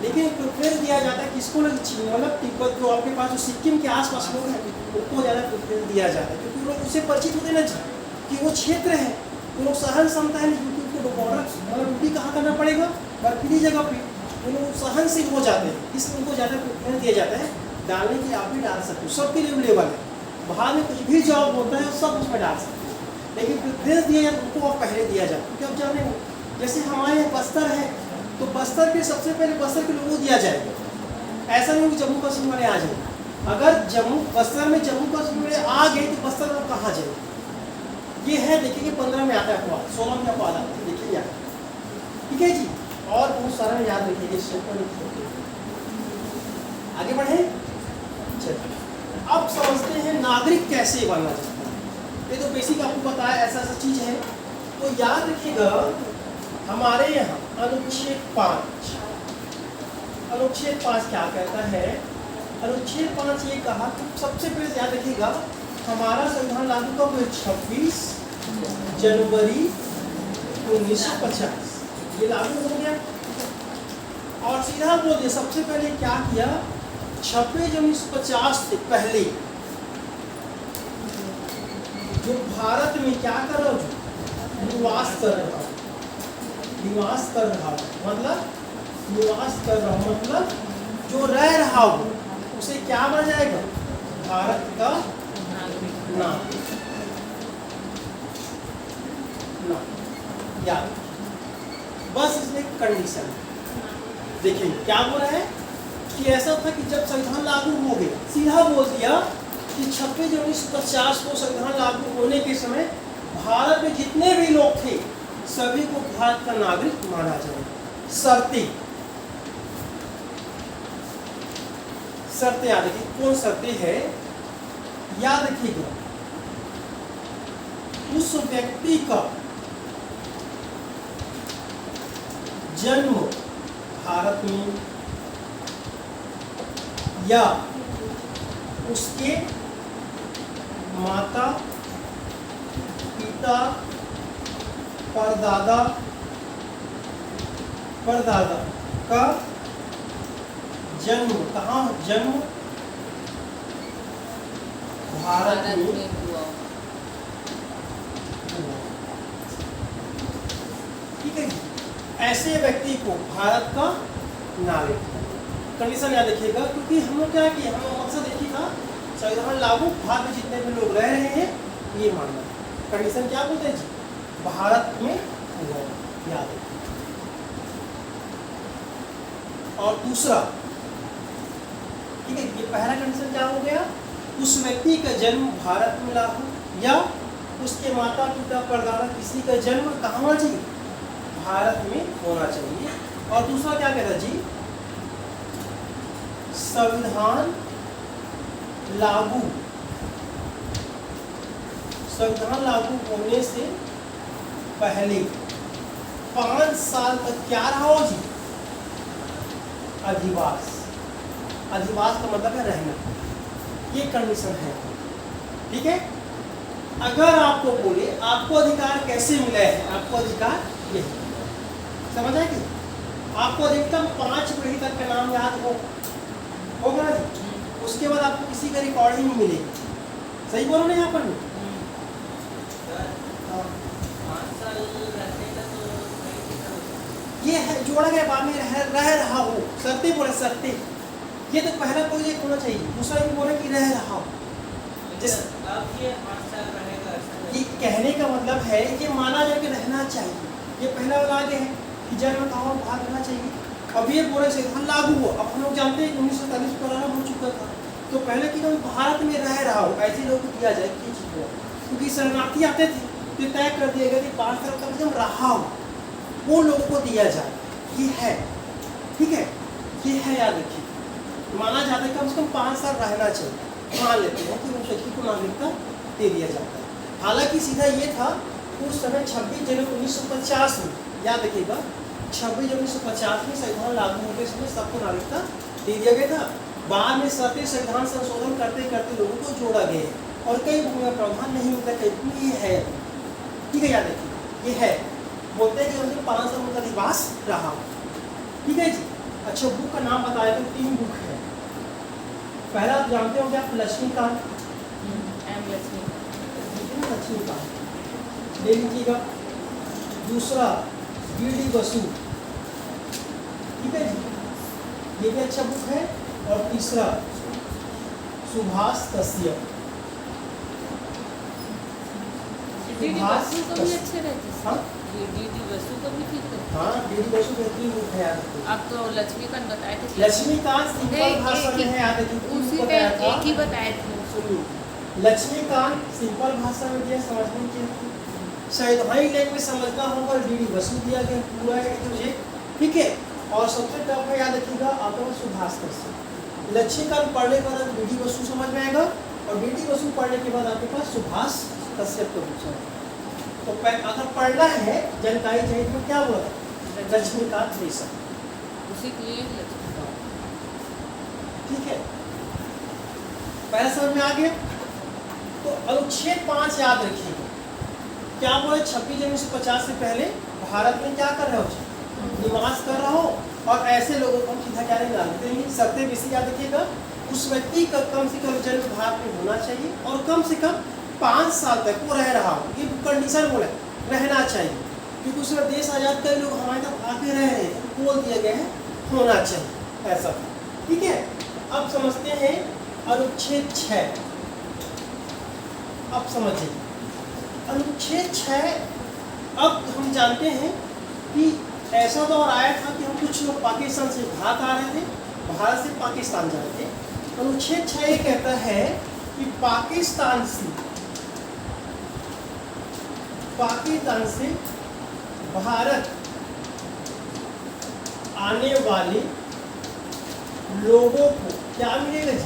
लेकिन प्रेफरेंस दिया जाता है किसको, मतलब तिब्बत जो आपके पास जो सिक्किम के आसपास लोग हैं उनको ज़्यादा प्रेफरेंस दिया जाता है, क्योंकि लोग उससे परिचित होते ना जी कि वो क्षेत्र है, वो लोग सहन क्षमता है नहीं, क्योंकि उनको बॉर्डर मतलब ड्यूटी कहाँ करना पड़ेगा, बर्फीली जगह पे, वो लोग सहनशील हो जाते हैं, इसलिए उनको ज़्यादा प्रेफरेंस दिया जाता है। डालने की आप भी डाल सकते हो, सबके लिए अवेलेबल है, बाहर में कुछ भी जॉब होता है सब उसमें डाल सकते हो, लेकिन प्रेफरेंस दिया जाता है उनको और पहले दिया जाता है। क्योंकि अब जाने जैसे हमारे यहाँ बस्तर है, तो बस्तर पे सबसे पहले बस्तर के लोगों को दिया जाएगा, ऐसा नहीं कि जम्मू कश्मीर वाले आ जाए, अगर जम्मू बस्तर में जम्मू कश्मीर में आ गए तो बस्तर में कहाँ जाए? ये है, देखिए 15 में आता है अपवाद, 16 में अपवाद आता है, देखिए यार, ठीक है जी। और बहुत सारा याद रखिए, आगे बढ़े। चलिए अब समझते हैं नागरिक कैसे बनना चाहता है। ये तो बेसिक आपको पता है, ऐसा ऐसा चीज है। तो याद रखिएगा हमारे यहाँ अनुच्छेद 5, अनुच्छेद 5 क्या कहता है? अनुच्छेद 5 ये कहा कि सबसे पहले याद रखिएगा हमारा संविधान लागू कब हुआ? 26 जनवरी 1950 ये लागू हो गया। और सीधा बोल दिया, सबसे पहले क्या किया? 26 जनवरी 1950 से पहले जो भारत में क्या कर रहा हूँ? निवास कर रहा हूँ, निवास कर रहा हूँ, मतलब निवास कर रहा हूँ मतलब जो रह रहा हूँ उसे क्या बन जाएगा? भारत का नागरिक। याद बस इसमें कंडीशन देखिए क्या बोल रहा है कि ऐसा था कि जब संविधान लागू हो गया, सीधा बोल दिया कि 26 जनवरी 1950 को संविधान लागू होने के समय भारत में जितने भी लोग थे सभी को भारत का नागरिक माना जाए। शर्तें याद रखिए, कौन शर्तें है याद रखिएगा। उस व्यक्ति का जन्म भारत में या उसके माता पिता परदादा का जन्म कहाँ? जन्म भारत में हुआ। ठीक है। ऐसे व्यक्ति को भारत का नागरिक कंडीशन याद रखिएगा, क्योंकि हम लोग क्या किया, हम लोग मकसद देखिए था संविधान लागू भारत में जितने भी लोग रह रहे हैं ये मानना। कंडीशन क्या बोलते हैं जी? भारत में हुआ, याद रखिए। और दूसरा, ठीक है, ये पहला कंडीशन क्या हो गया? उस व्यक्ति का जन्म भारत में लागू या उसके माता पिता परदादा किसी का जन्म कहाँ होना चाहिए? भारत में होना चाहिए। और दूसरा क्या कहता जी? संविधान लागू होने से पहले 5 साल तक क्या रहा हो जी? अधिवास का मतलब है रहना। ये कंडीशन है, ठीक है। अगर आपको बोले आपको अधिकार कैसे मिला है, आपको अधिकार यही समझ आए कि आपको अधिकतम 5 पीढ़ी तक का नाम याद होगा ना जी। उसके बाद आपको किसी का रिकॉर्ड ही नहीं मिलेगी। सही बोलो ना यहाँ पर? ये है जोड़ा गया बाद में रह रहा हो, शर्तें बोले शर्तें। ये तो पहला कोई एक होना चाहिए, दूसरा ये बोले कि रह रहा हो। ये कहने का मतलब है ये माना जाए कि रहना चाहिए। ये पहला वाला आगे है कि जन्म कहाँ बाहर रहना चाहिए। अब ये बोले संविधान लागू हुआ, अब हम लोग जानते हैं 1947 को प्रारंभ हो चुका था, तो पहले कि भारत में रह रहा हो ऐसे लोगों को दिया जाए कि क्योंकि शरणार्थी आते थे तो तय कर दिया गया कि 5 साल कम से कम रहा हो वो लोगों को दिया जाए। ये है, ठीक है, ये है, याद रखिए। माना जाता है कम से कम 5 साल रहना चाहिए। मान लेते हैं कि उस व्यक्ति को नागरिकता दे दिया जाता है। हालांकि सीधा ये था उस समय 26 जनवरी 1950 में, याद रखिएगा 26 जनवरी 1950 में संविधान लागू होने के समय सबको नागरिकता दे दिया गया था। बाद में सत्य संविधान संशोधन करते करते लोगों को जोड़ा गया और कई भूमि में प्रावधान नहीं होता, कहीं ये है, ठीक है, याद रखिए ये है। बोलते हैं कि उनके 5 साल उनका निवास रहा, ठीक है जी। अच्छा, बुक का नाम बताया तो 3 बुक है। पहला आप जानते हो क्या? लक्ष्मीकांत, लक्ष्मीकांत ले लीजिएगा। दूसरा BD बसु, ठीक है जी, ये भी अच्छा बुक है। और तीसरा सुभाष कश्यप, डीडी सुभाष बसु को भी अच्छे रहते हाँ डीडी बसु को भी ठीक है। हाँ, डीडी बसु बेहतरीन रूप है याद रखिए। अब तो लक्ष्मीकांत बताए थे कि- लक्ष्मीकांत सिंपल भाषा में है, याद रखिए उसी बताया टाइम था। एक ही बताए थे। सुनिए, लक्ष्मीकांत सिंपल भाषा में दिया, समझने की संवैधानिक लैंग्वेज समझना होगा, डीडी बसु दिया गया पूरा है तुझे, ठीक है। और सबसे टफ है, याद रखिएगा आपका सुभाष कश्यप। लक्ष्मीकांत पढ़ने के बाद आपको डीडी बसु समझ में आएगा, और डीडी बसु पढ़ने के बाद आपके पास सुभाष कश्यप को पूछा। तो अगर पढ़ना है, जानकारी चाहिए तो क्या बोला, लक्ष्मीकांत देशक, उसी के लिए लक्ष्मीकांत। ठीक है। पहला समझ में आ गया। तो अनुच्छेद 5 याद रखिएगा, क्या बोले, 26 जनवरी 1950 से पहले भारत में क्या कर रहे हो, निवास कर रहा हो, और ऐसे लोगों को हम सीधा क्या नहीं डालते हैं, सत्य विषय याद रखिएगा, उस व्यक्ति का कम से कम जन्म भारत में होना चाहिए, और कम से कम 5 साल तक वो रह रहा हो, ये कंडीशन बोला रहना चाहिए, क्योंकि उस समय देश आज़ाद कई लोग हमारे तक आके रह रहे हैं, तो बोल दिया गया है होना चाहिए ऐसा, ठीक है। अब समझते हैं अनुच्छेद 6। अब समझिए अनुच्छेद 6। अब हम जानते हैं कि ऐसा दौर आया था कि हम कुछ लोग पाकिस्तान से भारत आ रहे थे, भारत से पाकिस्तान जा रहे थे। अनुच्छेद 6 ये कहता है कि पाकिस्तान से भारत आने वाले लोगों को क्या मिलेगा जी,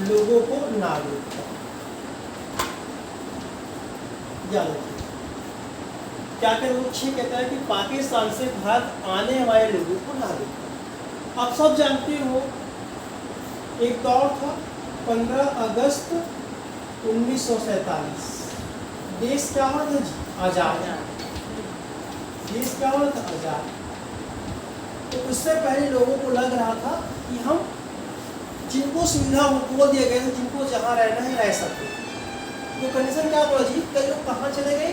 लोगों को नागरिकता, याद रखिए। क्या क्या अनुच्छेद कहता है कि पाकिस्तान से भारत आने वाले लोगों को नागरिकता। आप सब जानते हो एक दौर था 15 अगस्त 1947, देश क्या हुआ था जी, आजाद। देश क्या हुआ था, आजाद। तो उससे पहले लोगों को लग रहा था कि हम जिनको सुविधा बोल दिया गया था, जिनको जहाँ रहना है रह सकते। तो कंडीशन क्या बोला जी, कई लोग कहाँ चले गए,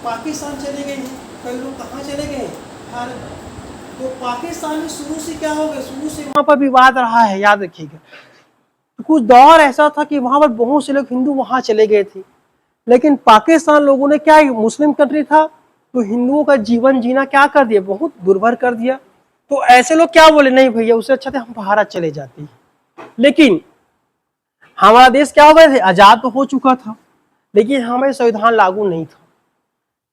पाकिस्तान चले गए हैं, कई लोग कहाँ चले गए, भारत। तो पाकिस्तान में शुरू से क्या हो गया, शुरू से वहाँ पर विवाद रहा है, याद रखिएगा। तो कुछ दौर ऐसा था कि वहाँ पर बहुत से लोग हिंदू वहाँ चले गए थे, लेकिन पाकिस्तान लोगों ने क्या, मुस्लिम कंट्री था, तो हिंदुओं का जीवन जीना क्या कर दिया, बहुत दुर्भर कर दिया। तो ऐसे लोग क्या बोले, नहीं भैया उससे अच्छा था हम भारत चले जाते। लेकिन हमारा देश क्या हो गए थे, आजाद तो हो चुका था, लेकिन हमें संविधान लागू नहीं था।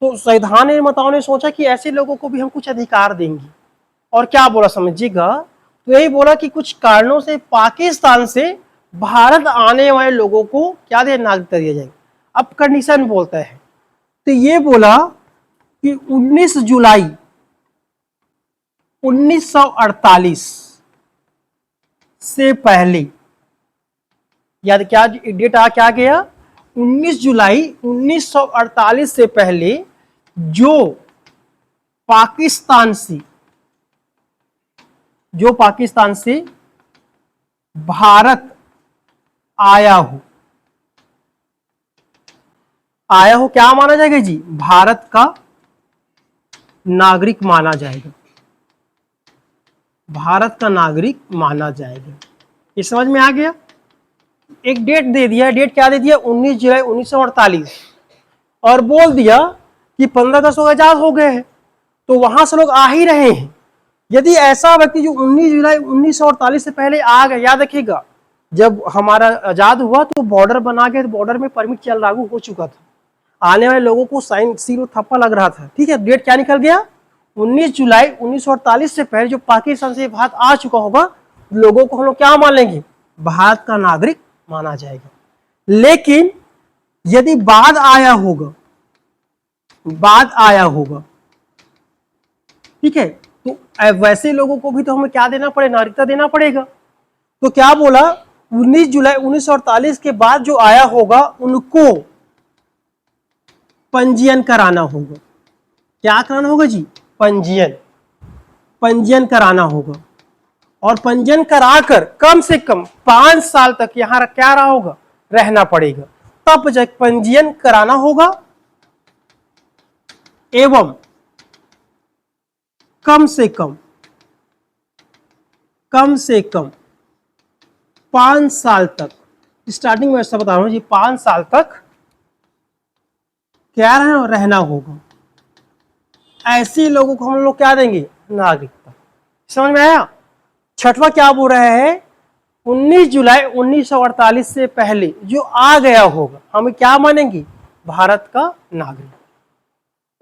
तो संविधान निर्माताओं ने सोचा कि ऐसे लोगों को भी हम कुछ अधिकार देंगे, और क्या बोला समझिएगा, तो यही बोला कि कुछ कारणों से पाकिस्तान से भारत आने वाले लोगों को क्या दे, नागरिकता दिया जाएगा। अब कंडीशन बोलता है, तो ये बोला कि 19 जुलाई 1948 से पहले, याद क्या डेट आ क्या गया, 19 जुलाई 1948 से पहले जो पाकिस्तान से भारत आया हो क्या माना जाएगा जी, भारत का नागरिक माना जाएगा, भारत का नागरिक माना जाएगा। ये समझ में आ गया। एक डेट दे दिया, डेट क्या दे दिया, 19 जुलाई 1948, और बोल दिया कि 15-10 लोग आजाद हो गए हैं, तो वहां से लोग आ ही रहे हैं। यदि ऐसा व्यक्ति जो 19 जुलाई 1948 से पहले आ गया, याद रखिएगा जब हमारा आजाद हुआ तो बॉर्डर बना गया, बॉर्डर में परमिट चल लागू हो चुका था, आने वाले लोगों को साइन सील थप्पा लग रहा था, ठीक है। डेट क्या निकल गया, 19 जुलाई 1948 से पहले जो पाकिस्तान से भारत आ चुका होगा, लोगों को हम लोग क्या मान लेंगे, भारत का नागरिक माना जाएगा। लेकिन यदि बाद आया होगा, ठीक है, तो वैसे लोगों को भी तो हमें क्या देना पड़ेगा, नागरिकता देना पड़ेगा। तो क्या बोला, 19 जुलाई 1948 के बाद जो आया होगा उनको पंजीयन कराना होगा। क्या कराना होगा जी, पंजीयन कराना होगा, और पंजीयन कराकर कम से कम 5 साल तक यहां क्या रहा होगा, रहना पड़ेगा, तब जब पंजीयन कराना होगा, एवं कम से कम 5 साल तक, स्टार्टिंग में ऐसा बता रहा हूं जी, 5 साल तक क्या रहना होगा, ऐसे लोगों को हम लोग क्या देंगे, नागरिकता। समझ में आया। छठवां क्या बोल रहा है, 19 जुलाई 1948 से पहले जो आ गया होगा हम क्या मानेंगे, भारत का नागरिक।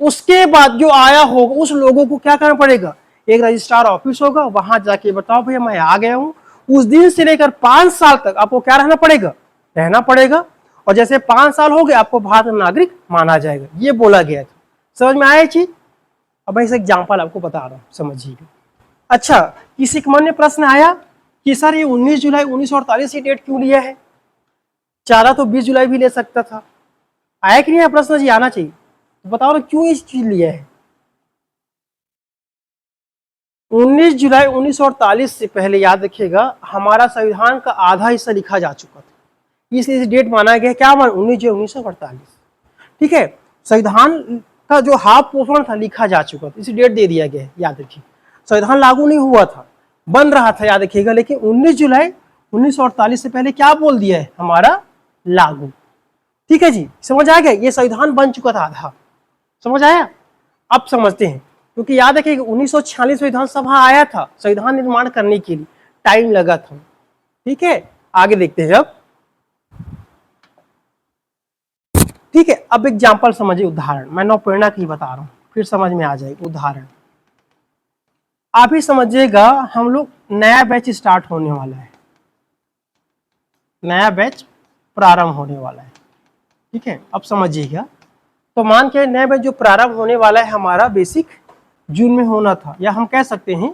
उसके बाद जो आया होगा उस लोगों को क्या करना पड़ेगा, एक रजिस्ट्रार ऑफिस होगा, वहां जाके बताओ भैया मैं आ गया हूं। उस दिन से लेकर 5 साल तक आपको क्या रहना पड़ेगा। और जैसे 5 साल हो गए आपको भारत का नागरिक माना जाएगा, ये बोला गया था। समझ में आया चीज। अब मैं इस एग्जाम्पल आपको बता रहा हूं, समझिएगा। अच्छा, किसी के मन में प्रश्न आया कि सर ये 19 जुलाई 1948 की डेट क्यों लिया है, चारा तो 20 जुलाई भी ले सकता था। आया कि नहीं आया प्रश्न जी, आना चाहिए। तो बताओ ना क्यों इस चीज लिया है। 19 जुलाई 1948 से पहले याद रखिएगा हमारा संविधान का आधा हिस्सा लिखा जा चुका था, इसलिए डेट माना गया। क्या मान 19 जुलाई 1948, ठीक है। संविधान का जो हाफ पोर्शन था लिखा जा चुका था, इसी डेट दे दिया गया, याद रखिए। संविधान लागू नहीं हुआ था, बन रहा था, याद रखिएगा। लेकिन 19 जुलाई 1948 से पहले क्या बोल दिया है, हमारा लागू। ठीक है जी, समझ आ गया। ये संविधान बन चुका था आधा, समझ आया। अब समझते हैं, क्योंकि याद है कि 1946 में विधानसभा आया था संविधान निर्माण करने के लिए, टाइम लगा था। ठीक है, आगे देखते हैं अब। ठीक है, अब एग्जाम्पल समझिए, उदाहरण मैं नौप्रेरणा की बता रहा हूं, फिर समझ में आ जाएगा। उदाहरण आप ही समझिएगा, हम लोग नया बैच स्टार्ट होने वाला है, नया बैच प्रारंभ होने वाला है। ठीक है, अब समझिएगा। तो मान के नया बैच जो प्रारंभ होने वाला है हमारा बेसिक जून में होना था, या हम कह सकते हैं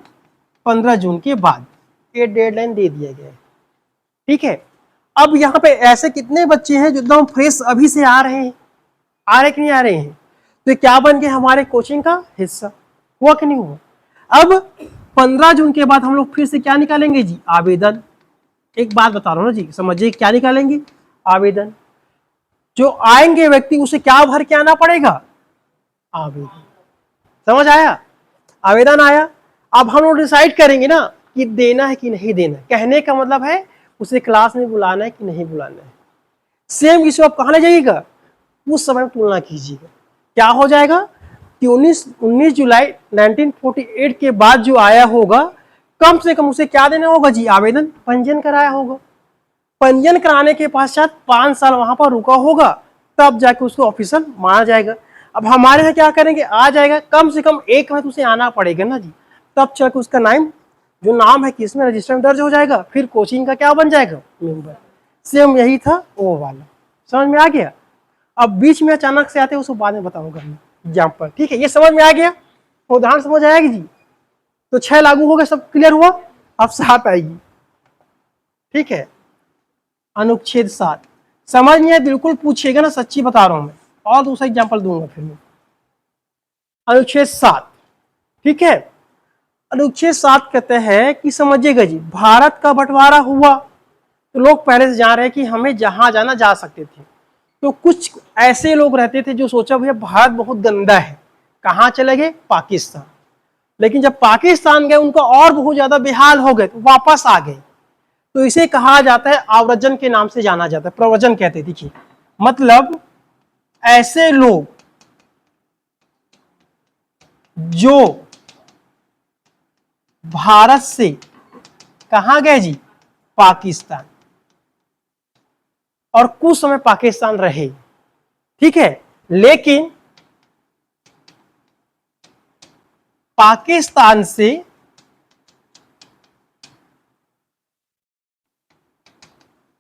15 जून के बाद, ये डेडलाइन दे दिया गया है। ठीक है, अब यहाँ पे ऐसे कितने बच्चे हैं जो एकदम फ्रेश अभी से आ रहे हैं, आ रहे कि नहीं आ रहे हैं, तो क्या बन गए हमारे कोचिंग का हिस्सा, हुआ कि नहीं हुआ। अब 15 जून के बाद हम लोग फिर से क्या निकालेंगे जी, आवेदन। एक बात बता रहा हूँ ना जी, समझिए, क्या निकालेंगे, आवेदन। जो आएंगे व्यक्ति उसे क्या भर के आना पड़ेगा, आवेदन। समझ आया, आवेदन आया। अब हम लोग डिसाइड करेंगे ना कि देना है कि नहीं देना। कहने का मतलब है उसे क्लास में बुलाना है कि नहीं बुलाना है। सेम इसे आप कहाँ ले जाइएगा, उस समय तुलना कीजिएगा। क्या हो जाएगा कि 19 जुलाई 1948 के बाद जो आया होगा, कम से कम उसे क्या देना होगा जी, आवेदन, पंजीयन कराया होगा। पंजीयन कराने के पश्चात 5 साल वहां पर रुका होगा, तब जाके उसको ऑफिशियल माना जाएगा। अब हमारे यहाँ क्या करेंगे, आ जाएगा, कम से कम 1 महीने उसे आना पड़ेगा ना जी, तब चल के उसका नाम, जो नाम है किसमें रजिस्टर में दर्ज हो जाएगा, फिर कोचिंग का क्या बन जाएगा, मेंबर। सेम यही था वो वाला, समझ में आ गया। अब बीच में अचानक से आते हैं उसको बाद में बताऊंगा एग्जाम्पल। ठीक है, ये समझ में आ गया, उदाहरण समझ आएगी जी। तो 6 लागू हो गए, सब क्लियर हुआ। अब 7 आएगी। ठीक है, अनुच्छेद 7 समझ नहीं है बिल्कुल पूछिएगा ना, सच्ची बता रहा हूं मैं, और दूसरा एग्जाम्पल दूंगा फिर मैं। अनुच्छेद 7, ठीक है, अनुच्छेद 7 कहते हैं कि समझिएगा जी, भारत का बंटवारा हुआ तो लोग पहले से जान रहे हैं कि हमें जहां जाना जा सकते थे। तो कुछ ऐसे लोग रहते थे जो सोचा भैया भारत बहुत गंदा है, कहाँ चले गए, पाकिस्तान। लेकिन जब पाकिस्तान गए उनका और बहुत ज्यादा बेहाल हो गए, तो वापस आ गए। तो इसे कहा जाता है आव्रजन के नाम से जाना जाता है, प्रव्रजन कहते हैं। देखिए, मतलब ऐसे लोग जो भारत से कहां गए जी, पाकिस्तान, और कुछ समय पाकिस्तान रहे। ठीक है, लेकिन पाकिस्तान से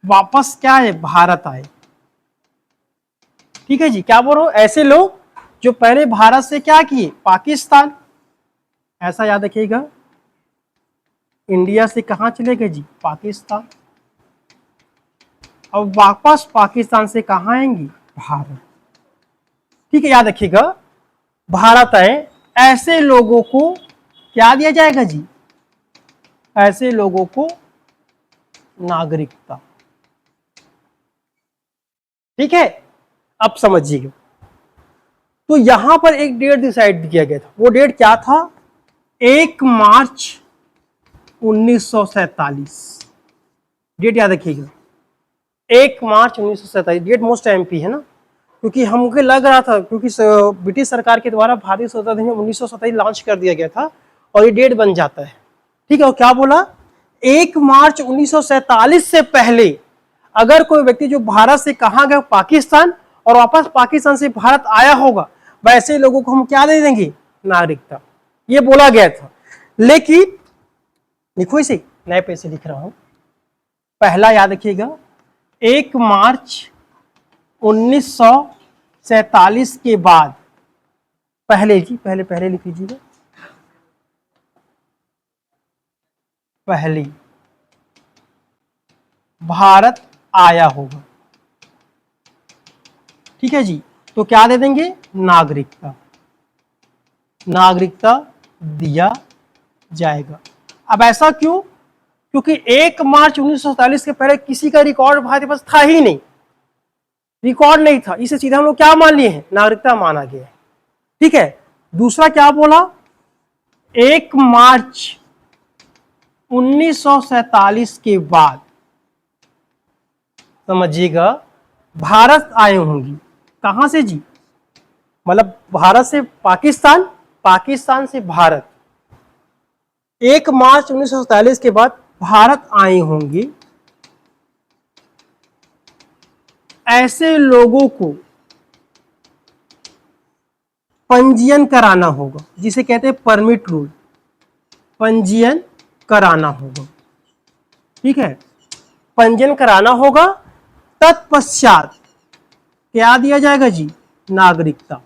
वापस क्या है, भारत आए। ठीक है जी, क्या बोल रहा हूं, ऐसे लोग जो पहले भारत से क्या किए, पाकिस्तान, ऐसा याद रखिएगा। इंडिया से कहां चले गए जी, पाकिस्तान। अब वापस पाकिस्तान से कहां आएंगे, भारत। ठीक है, याद रखिएगा, भारत आए, ऐसे लोगों को क्या दिया जाएगा जी, ऐसे लोगों को नागरिकता। ठीक है, अब समझिएगा। तो यहां पर एक डेट डिसाइड किया गया था, वो डेट क्या था, 1 मार्च 1947। डेट याद रखिएगा, 1 मार्च 1947, डेट मोस्ट एमपी है ना। क्योंकि हमको लग रहा था, क्योंकि ब्रिटिश सरकार के द्वारा भारतीय स्वतंत्रता अधिनियम 1947 लॉन्च कर दिया गया था और ये डेट बन जाता है। ठीक है, और क्या बोला, 1 मार्च 1947 से पहले अगर कोई व्यक्ति जो भारत से कहाँ गया पाकिस्तान और वापस पाकिस्तान से भारत आया होगा, वैसे लोगों को हम क्या दे देंगे, नागरिकता। ये बोला गया था। लेकिन लिखो इसे, नए पेज से लिख रहा हूं। पहला याद रखिएगा, 1 मार्च 1947 के बाद, पहले लिख लीजिएगा, पहले भारत आया होगा। ठीक है जी, तो क्या दे देंगे, नागरिकता, नागरिकता दिया जाएगा। अब ऐसा क्यों, क्योंकि 1 मार्च 1947 के पहले किसी का रिकॉर्ड भारत के पास था ही नहीं, रिकॉर्ड नहीं था, इसे सीधा हम लोग क्या मान लिए हैं, नागरिकता माना गया है। ठीक है, दूसरा क्या बोला, 1 मार्च 1947 के बाद समझिएगा भारत आए होंगी। कहां से जी, मतलब भारत से पाकिस्तान, पाकिस्तान से भारत। 1 मार्च 1947 के बाद भारत आए होंगे। ऐसे लोगों को पंजीयन कराना होगा, जिसे कहते हैं परमिट रूल, पंजीयन कराना होगा। ठीक है, पंजीयन कराना होगा, तत्पश्चात क्या दिया जाएगा जी, नागरिकता।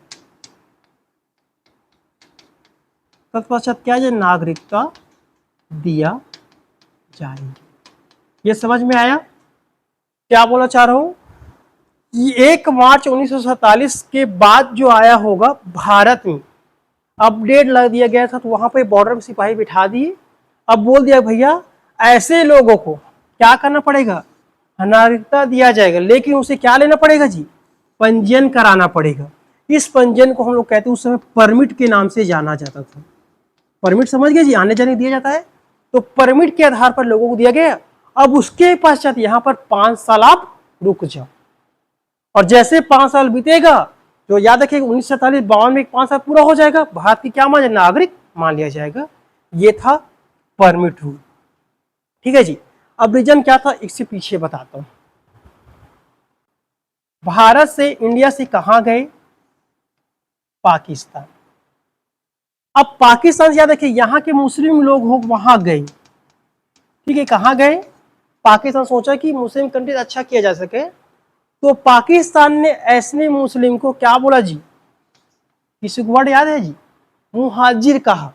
तत्पश्चात क्या है, नागरिकता दिया जाएगी। ये समझ में आया क्या बोला चाह रहा हूं, कि 1 मार्च 1947 के बाद जो आया होगा भारत में, अपडेट लग दिया गया था, तो वहां पे बॉर्डर में सिपाही बिठा दिए। अब बोल दिया भैया ऐसे लोगों को क्या करना पड़ेगा, नागरिकता दिया जाएगा, लेकिन उसे क्या लेना पड़ेगा जी, पंजीयन कराना पड़ेगा। इस पंजीयन को हम लोग कहते हैं, उस समय परमिट के नाम से जाना जाता था। परमिट समझ गए जी, आने जाने दिया जाता है, तो परमिट के आधार पर लोगों को दिया गया। अब उसके पश्चात यहाँ पर 5 साल आप रुक जाओ, और जैसे 5 साल बीतेगा, जो याद रखिएगा 1947-52 में 5 साल पूरा हो जाएगा, भारत की क्या मान, नागरिक मान लिया जाएगा। ये था परमिट रूल। ठीक है जी, अब रीजन क्या था इससे पीछे बताता हूं। भारत से, इंडिया से कहां गए, पाकिस्तान। अब पाकिस्तान से याद रखिए यहां के मुस्लिम लोग हो वहां गए। ठीक है, कहां गए, पाकिस्तान सोचा कि मुस्लिम कंट्री अच्छा किया जा सके, तो पाकिस्तान ने ऐसे मुस्लिम को क्या बोला जी, किसी को वर्ड याद है जी, मुहाजिर कहा।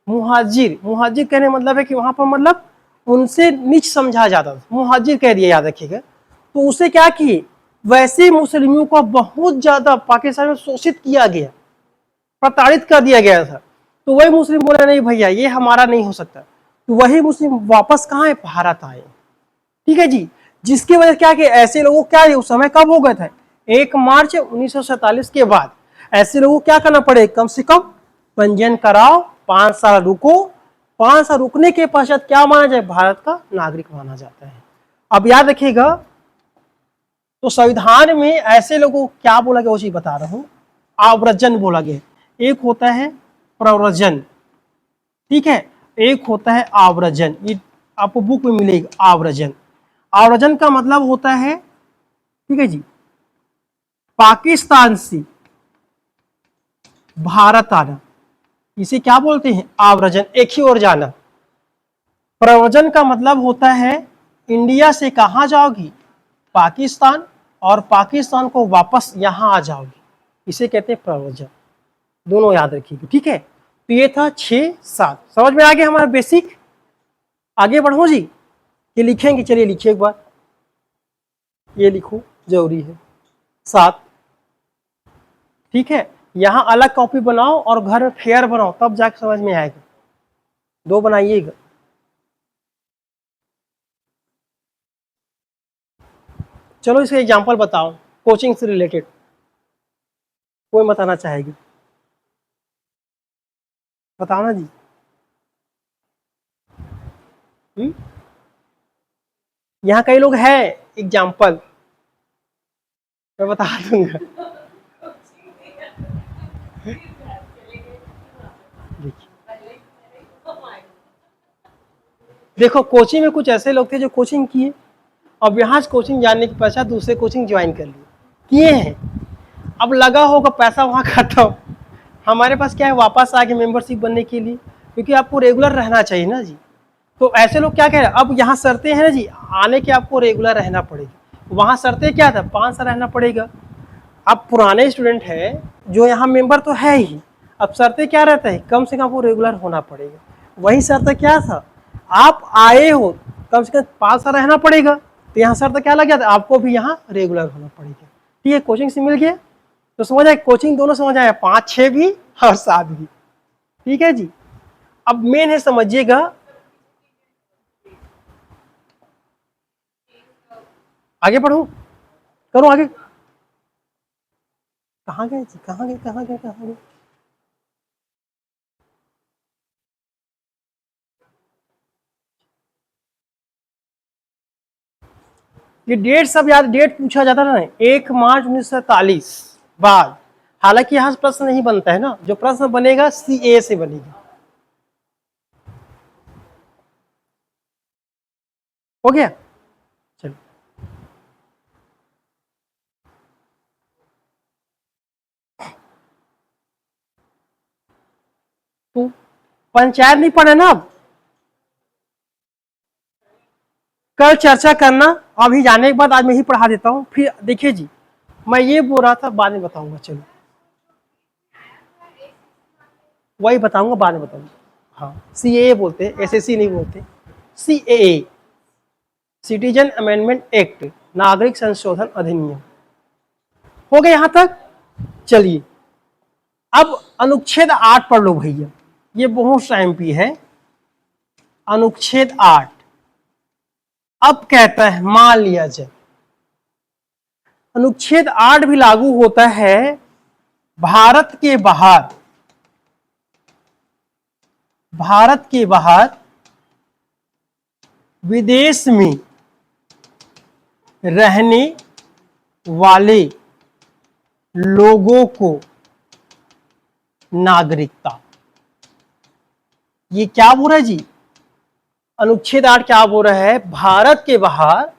मुहाजिर, मुहाजिर कहने मतलब है कि वहां पर मतलब उनसे नीच समझा जाता था, मुहाजिर कह दिया, याद रखिएगा। तो उसे क्या किए, वैसे मुस्लिमों को बहुत ज्यादा पाकिस्तान में शोषित किया गया, प्रताड़ित कर दिया गया था। तो वही मुस्लिम बोले नहीं भैया ये हमारा नहीं हो सकता, तो वही मुस्लिम वापस कहाँ है, भारत आए। ठीक है जी, जिसकी वजह क्या कि ऐसे लोगों क्या उस समय कब हो गए थे, 1 मार्च 1947 के बाद ऐसे लोगों को क्या करना पड़े, कम से कम पंजीयन कराओ, 5 साल रुको, 5 साल रुकने के पश्चात क्या माना जाए, भारत का नागरिक माना जाता है। अब याद रखिएगा, तो संविधान में ऐसे लोगों को क्या बोला गया, वो चीज बता रहा हूं, आव्रजन बोला गया। एक होता है प्रव्रजन, ठीक है, एक होता है आव्रजन, ये आपको बुक में मिलेगा, आव्रजन। आव्रजन का मतलब होता है, ठीक है जी, पाकिस्तान से भारत आना, इसे क्या बोलते हैं, आव्रजन, एक ही ओर जाना। प्रव्रजन का मतलब होता है इंडिया से कहां जाओगी, पाकिस्तान, और पाकिस्तान को वापस यहां आ जाओगी, इसे कहते हैं प्रव्रजन। दोनों याद रखिएगा। ठीक है, तो ये था 6-7, समझ में आ गया हमारा बेसिक। आगे बढ़ो जी, ये लिखेंगे, चलिए लिखिए एक बार, ये लिखो जरूरी है 7। ठीक है, यहां अलग कॉपी बनाओ और घर में फेयर बनाओ, तब जाके समझ में आएगा। 2 बनाइएगा। चलो इसका एग्जांपल बताओ, कोचिंग से रिलेटेड, कोई बताना चाहेगी, बताओ ना जी। यहाँ कई लोग हैं, एग्जाम्पल मैं बता दूंगा। देखो कोचिंग में कुछ ऐसे लोग थे जो कोचिंग किए, अब यहाँ से कोचिंग जानने के पश्चात दूसरे कोचिंग ज्वाइन कर लिए, किए हैं, अब लगा होगा पैसा वहाँ खत्म, हमारे पास क्या है वापस आ गए मेंबरशिप बनने के लिए, क्योंकि आपको रेगुलर रहना चाहिए ना जी। तो ऐसे लोग क्या कह रहे हैं, अब यहाँ शर्तें हैं ना जी, आने के आपको रेगुलर रहना पड़ेगा, वहाँ शर्तें क्या था 5 साल रहना पड़ेगा। अब पुराने स्टूडेंट है जो यहाँ मेंबर तो है ही, अब शर्तें क्या रहता है, कम से कम आपको रेगुलर होना पड़ेगा। वही शर्त क्या था, आप आए हो कम से कम 5 साल रहना पड़ेगा, तो यहाँ शर्त क्या लग गया था, आपको भी यहाँ रेगुलर होना पड़ेगा। ठीक है, कोचिंग से मिल गया तो समझ आए, कोचिंग दोनों समझ आया, 5, 6 भी और 7 भी। ठीक है जी, अब मेन है समझिएगा, आगे पढ़ू, करूँ आगे, कहाँ गए जी, कहाँ गए, कहाँ गए, कहाँ गए। ये डेट सब याद, डेट पूछा जाता था ना 1 मार्च 1947 बाद, हालांकि यहाँ से प्रश्न नहीं बनता है ना, जो प्रश्न बनेगा CA से बनेगा। हो गया, चलो तो पंचायत नहीं पढ़े ना, अब कल चर्चा करना, अभी जाने के बाद आज मैं ही पढ़ा देता हूँ। फिर देखिए जी, मैं ये बोल रहा था बाद में बताऊंगा, चलो वही बताऊंगा बाद में बताऊंगा। हाँ CAA बोलते हैं, SSC नहीं बोलते, CAA सिटीजन अमेंडमेंट एक्ट, नागरिक संशोधन अधिनियम। हो गया यहां तक, चलिए अब अनुच्छेद 8 पढ़ लो भैया, ये बहुत टाइम भी है। अनुच्छेद 8 अब कहता है, मान लिया जाए अनुच्छेद 8 भी लागू होता है भारत के बाहर, भारत के बाहर विदेश में रहने वाले लोगों को नागरिकता। ये क्या बोल रहा है जी, अनुच्छेद 8 क्या बोल रहा है, भारत के बाहर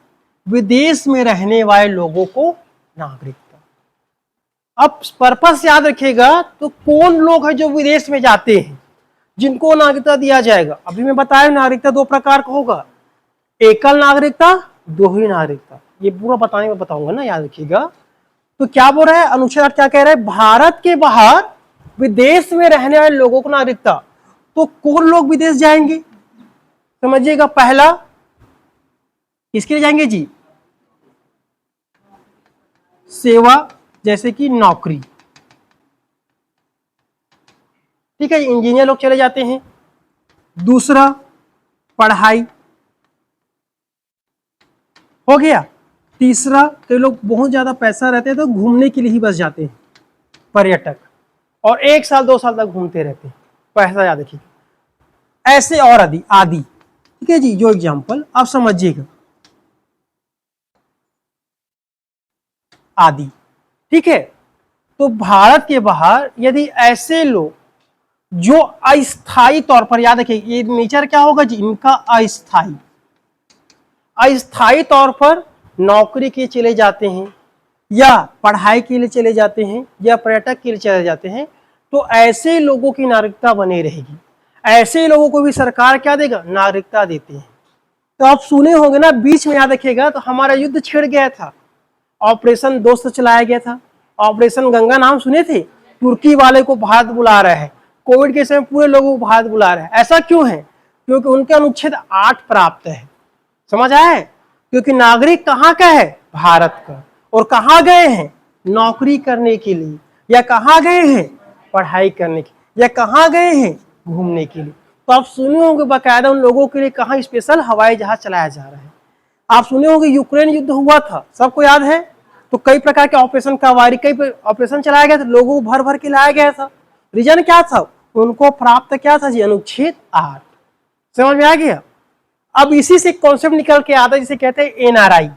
विदेश में रहने वाले लोगों को नागरिकता। अब पर्पस याद रखिएगा, तो कौन लोग हैं जो विदेश में जाते हैं जिनको नागरिकता दिया जाएगा। अभी मैं बताया नागरिकता 2 प्रकार का होगा, एकल नागरिकता, दोहरी नागरिकता, ये पूरा बताने में बताऊंगा ना, याद रखिएगा। तो क्या बोल रहा है अनुच्छेद 8 क्या कह रहा है, भारत के बाहर विदेश में रहने वाले लोगों को नागरिकता। तो कौन लोग विदेश जाएंगे, समझिएगा, पहला किसके लिए जाएंगे जी, सेवा, जैसे कि नौकरी, ठीक है, इंजीनियर लोग चले जाते हैं। दूसरा पढ़ाई, हो गया। तीसरा, कई लोग बहुत ज्यादा पैसा रहते हैं तो घूमने के लिए ही बस जाते हैं, पर्यटक, और 1 साल 2 साल तक घूमते रहते हैं, पैसा याद रखिए। ऐसे और आदि आदि, ठीक है जी, जो एग्जाम्पल आप समझिएगा, आदि, ठीक है। तो भारत के बाहर यदि ऐसे लोग जो अस्थायी तौर पर, याद रखिए ये नेचर क्या होगा जी, इनका अस्थायी, अस्थायी तौर पर नौकरी के चले जाते हैं, या पढ़ाई के लिए चले जाते हैं, या पर्यटक के लिए चले जाते हैं, तो ऐसे लोगों की नागरिकता बनी रहेगी। ऐसे लोगों को भी सरकार क्या देगा, नागरिकता देती है। तो आप सुने होंगे ना, बीच में याद रखिएगा, तो हमारा युद्ध छिड़ गया था, ऑपरेशन दोस्त चलाया गया था, ऑपरेशन गंगा नाम सुने थे, तुर्की वाले को भारत बुला रहा है, कोविड के समय पूरे लोगों को भारत बुला रहा है। ऐसा क्यों है, क्योंकि उनके अनुच्छेद 8 प्राप्त है, समझ आए, क्योंकि नागरिक कहाँ का है, भारत का, और कहाँ गए हैं, नौकरी करने के लिए, या कहाँ गए हैं, पढ़ाई करने के, या कहाँ गए हैं, घूमने के लिए। तो आप सुने होंगे बाकायदा उन लोगों के लिए कहाँ स्पेशल हवाई जहाज चलाया जा रहा है। आप सुने होंगे यूक्रेन युद्ध हुआ था, सबको याद है, तो कई प्रकार के ऑपरेशन कावारी, कई ऑपरेशन चलाया गया था, लोगों को भर भर के लाया गया था। रीजन क्या था, उनको प्राप्त क्या था जी, अनुच्छेद 8, समझ में आ गया। अब इसी से कॉन्सेप्ट निकल के आता है जिसे कहते हैं NRI,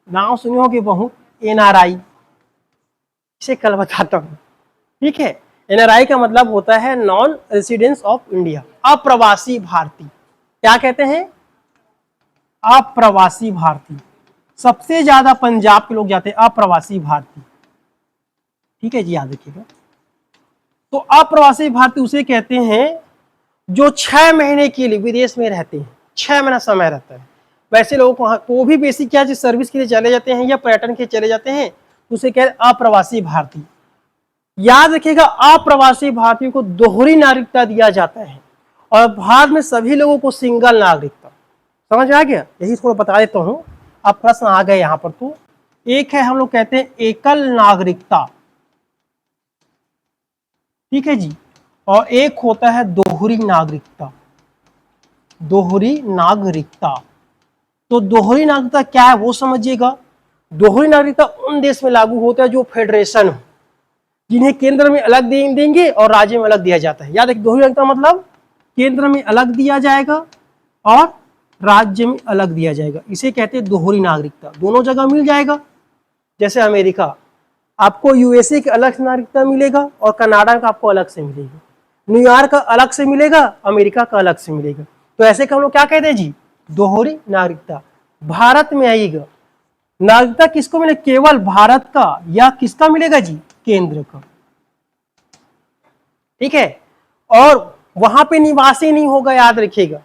नाम सुने होंगे बहुत, NRI, इसे कल बताता हूँ, ठीक है। NRI का मतलब होता है नॉन रेसिडेंस ऑफ इंडिया, अप्रवासी भारतीय। क्या कहते हैं? अप्रवासी भारतीय। सबसे ज्यादा पंजाब के लोग जाते हैं अप्रवासी भारतीय। ठीक है जी, याद रखिएगा। तो अप्रवासी भारतीय उसे कहते हैं जो 6 महीने के लिए विदेश में रहते हैं, 6 महीना समय रहता है। वैसे लोगों को तो भी बेसिक क्या है, सर्विस के लिए चले जाते हैं या पर्यटन के चले जाते हैं, तो उसे कहते हैं अप्रवासी भारतीय। याद रखिएगा, अप्रवासी भारतीयों को दोहरी नागरिकता दिया जाता है और भारत में सभी लोगों को सिंगल नागरिकता। समझ आ गया? यही थोड़ा बता देता हूं, अब प्रश्न आ गए यहां पर। तो एक है हम लोग कहते हैं एकल नागरिकता, ठीक है जी, और एक होता है दोहरी नागरिकता। दोहरी नागरिकता, तो दोहरी नागरिकता क्या है वो समझिएगा। दोहरी नागरिकता उन देश में लागू होता है जो फेडरेशन हो, जिन्हें केंद्र में अलग देंगे और राज्य में अलग दिया जाता है। याद रखिए, दोहरी नागरिकता मतलब केंद्र में अलग दिया जाएगा और राज्य में अलग दिया जाएगा, इसे कहते हैं दोहरी नागरिकता। दोनों जगह मिल जाएगा। जैसे अमेरिका, आपको यूएसए की अलग से नागरिकता मिलेगा और कनाडा का आपको अलग से मिलेगा, न्यूयॉर्क का अलग से मिलेगा, अमेरिका का अलग से मिलेगा। तो ऐसे का हम लोग क्या कहते हैं जी? दोहरी नागरिकता। भारत में आइएगा, नागरिकता किसको मिले? केवल भारत का, या किसका मिलेगा जी? केंद्र का। ठीक है, और वहां पे निवासी नहीं होगा, याद रखिएगा,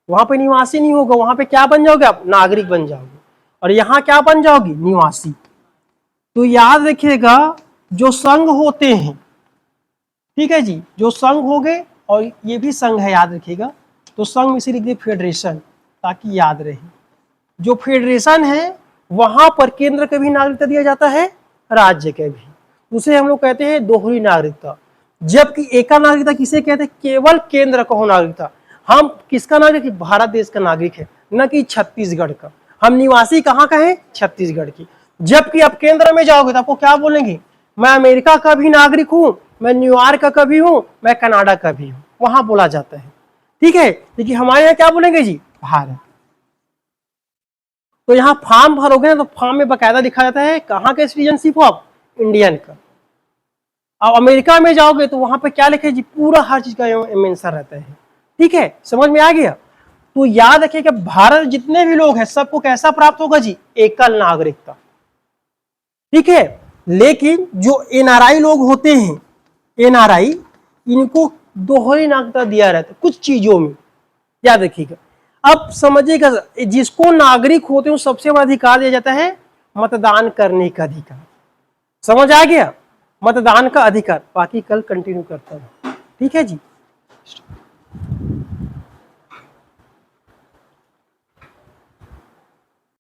वहां पे निवासी नहीं होगा, वहां पे क्या बन जाओगे आप? नागरिक बन जाओगे। और यहां क्या बन जाओगे? निवासी। तो याद रखिएगा, जो संघ होते हैं, ठीक है जी, जो संघ हो गए, और ये भी संघ है, याद रखिएगा, तो संघ में से लिख दिए फेडरेशन, ताकि याद रहे। जो फेडरेशन है वहां पर केंद्र का भी नागरिकता दिया जाता है, राज्य के भी, उसे हम लोग कहते हैं दोहरी नागरिकता। जबकि एकल नागरिकता किसे कहते हैं? केवल केंद्र का हो नागरिकता। हम किसका नागरिक? भारत देश का नागरिक है, न कि छत्तीसगढ़ का। हम निवासी कहाँ का है? छत्तीसगढ़ की। जबकि आप केंद्र में जाओगे तो आपको क्या बोलेंगे? मैं अमेरिका का भी नागरिक हूं, मैं न्यूयॉर्क का भी हूं, मैं कनाडा का भी हूं, वहां बोला जाता है। ठीक है, लेकिन हमारे यहाँ क्या बोलेंगे जी? भारत। तो यहाँ फॉर्म भरोगे ना, तो फॉर्म में बकायदा लिखा जाता है कहाँ का सिटीजनशिप हो आप? इंडियन का। अब अमेरिका में जाओगे तो वहां पे क्या लिखे जी? पूरा हर चीज का मेंशन रहता है। ठीक है, समझ में आ गया? तो याद रखिए कि भारत जितने भी लोग हैं सबको कैसा प्राप्त होगा जी? एकल नागरिकता। ठीक है, लेकिन जो एनआरआई लोग होते हैं, एनआरआई, इनको दोहरी नागरिकता दिया रहता है कुछ चीजों में, याद रखिएगा। अब समझिएगा, जिसको नागरिक होते हैं सबसे बड़ा अधिकार दिया जाता है मतदान करने का अधिकार। समझ आ गया? मतदान का अधिकार। बाकी कल कंटिन्यू करता हूं। ठीक है जी।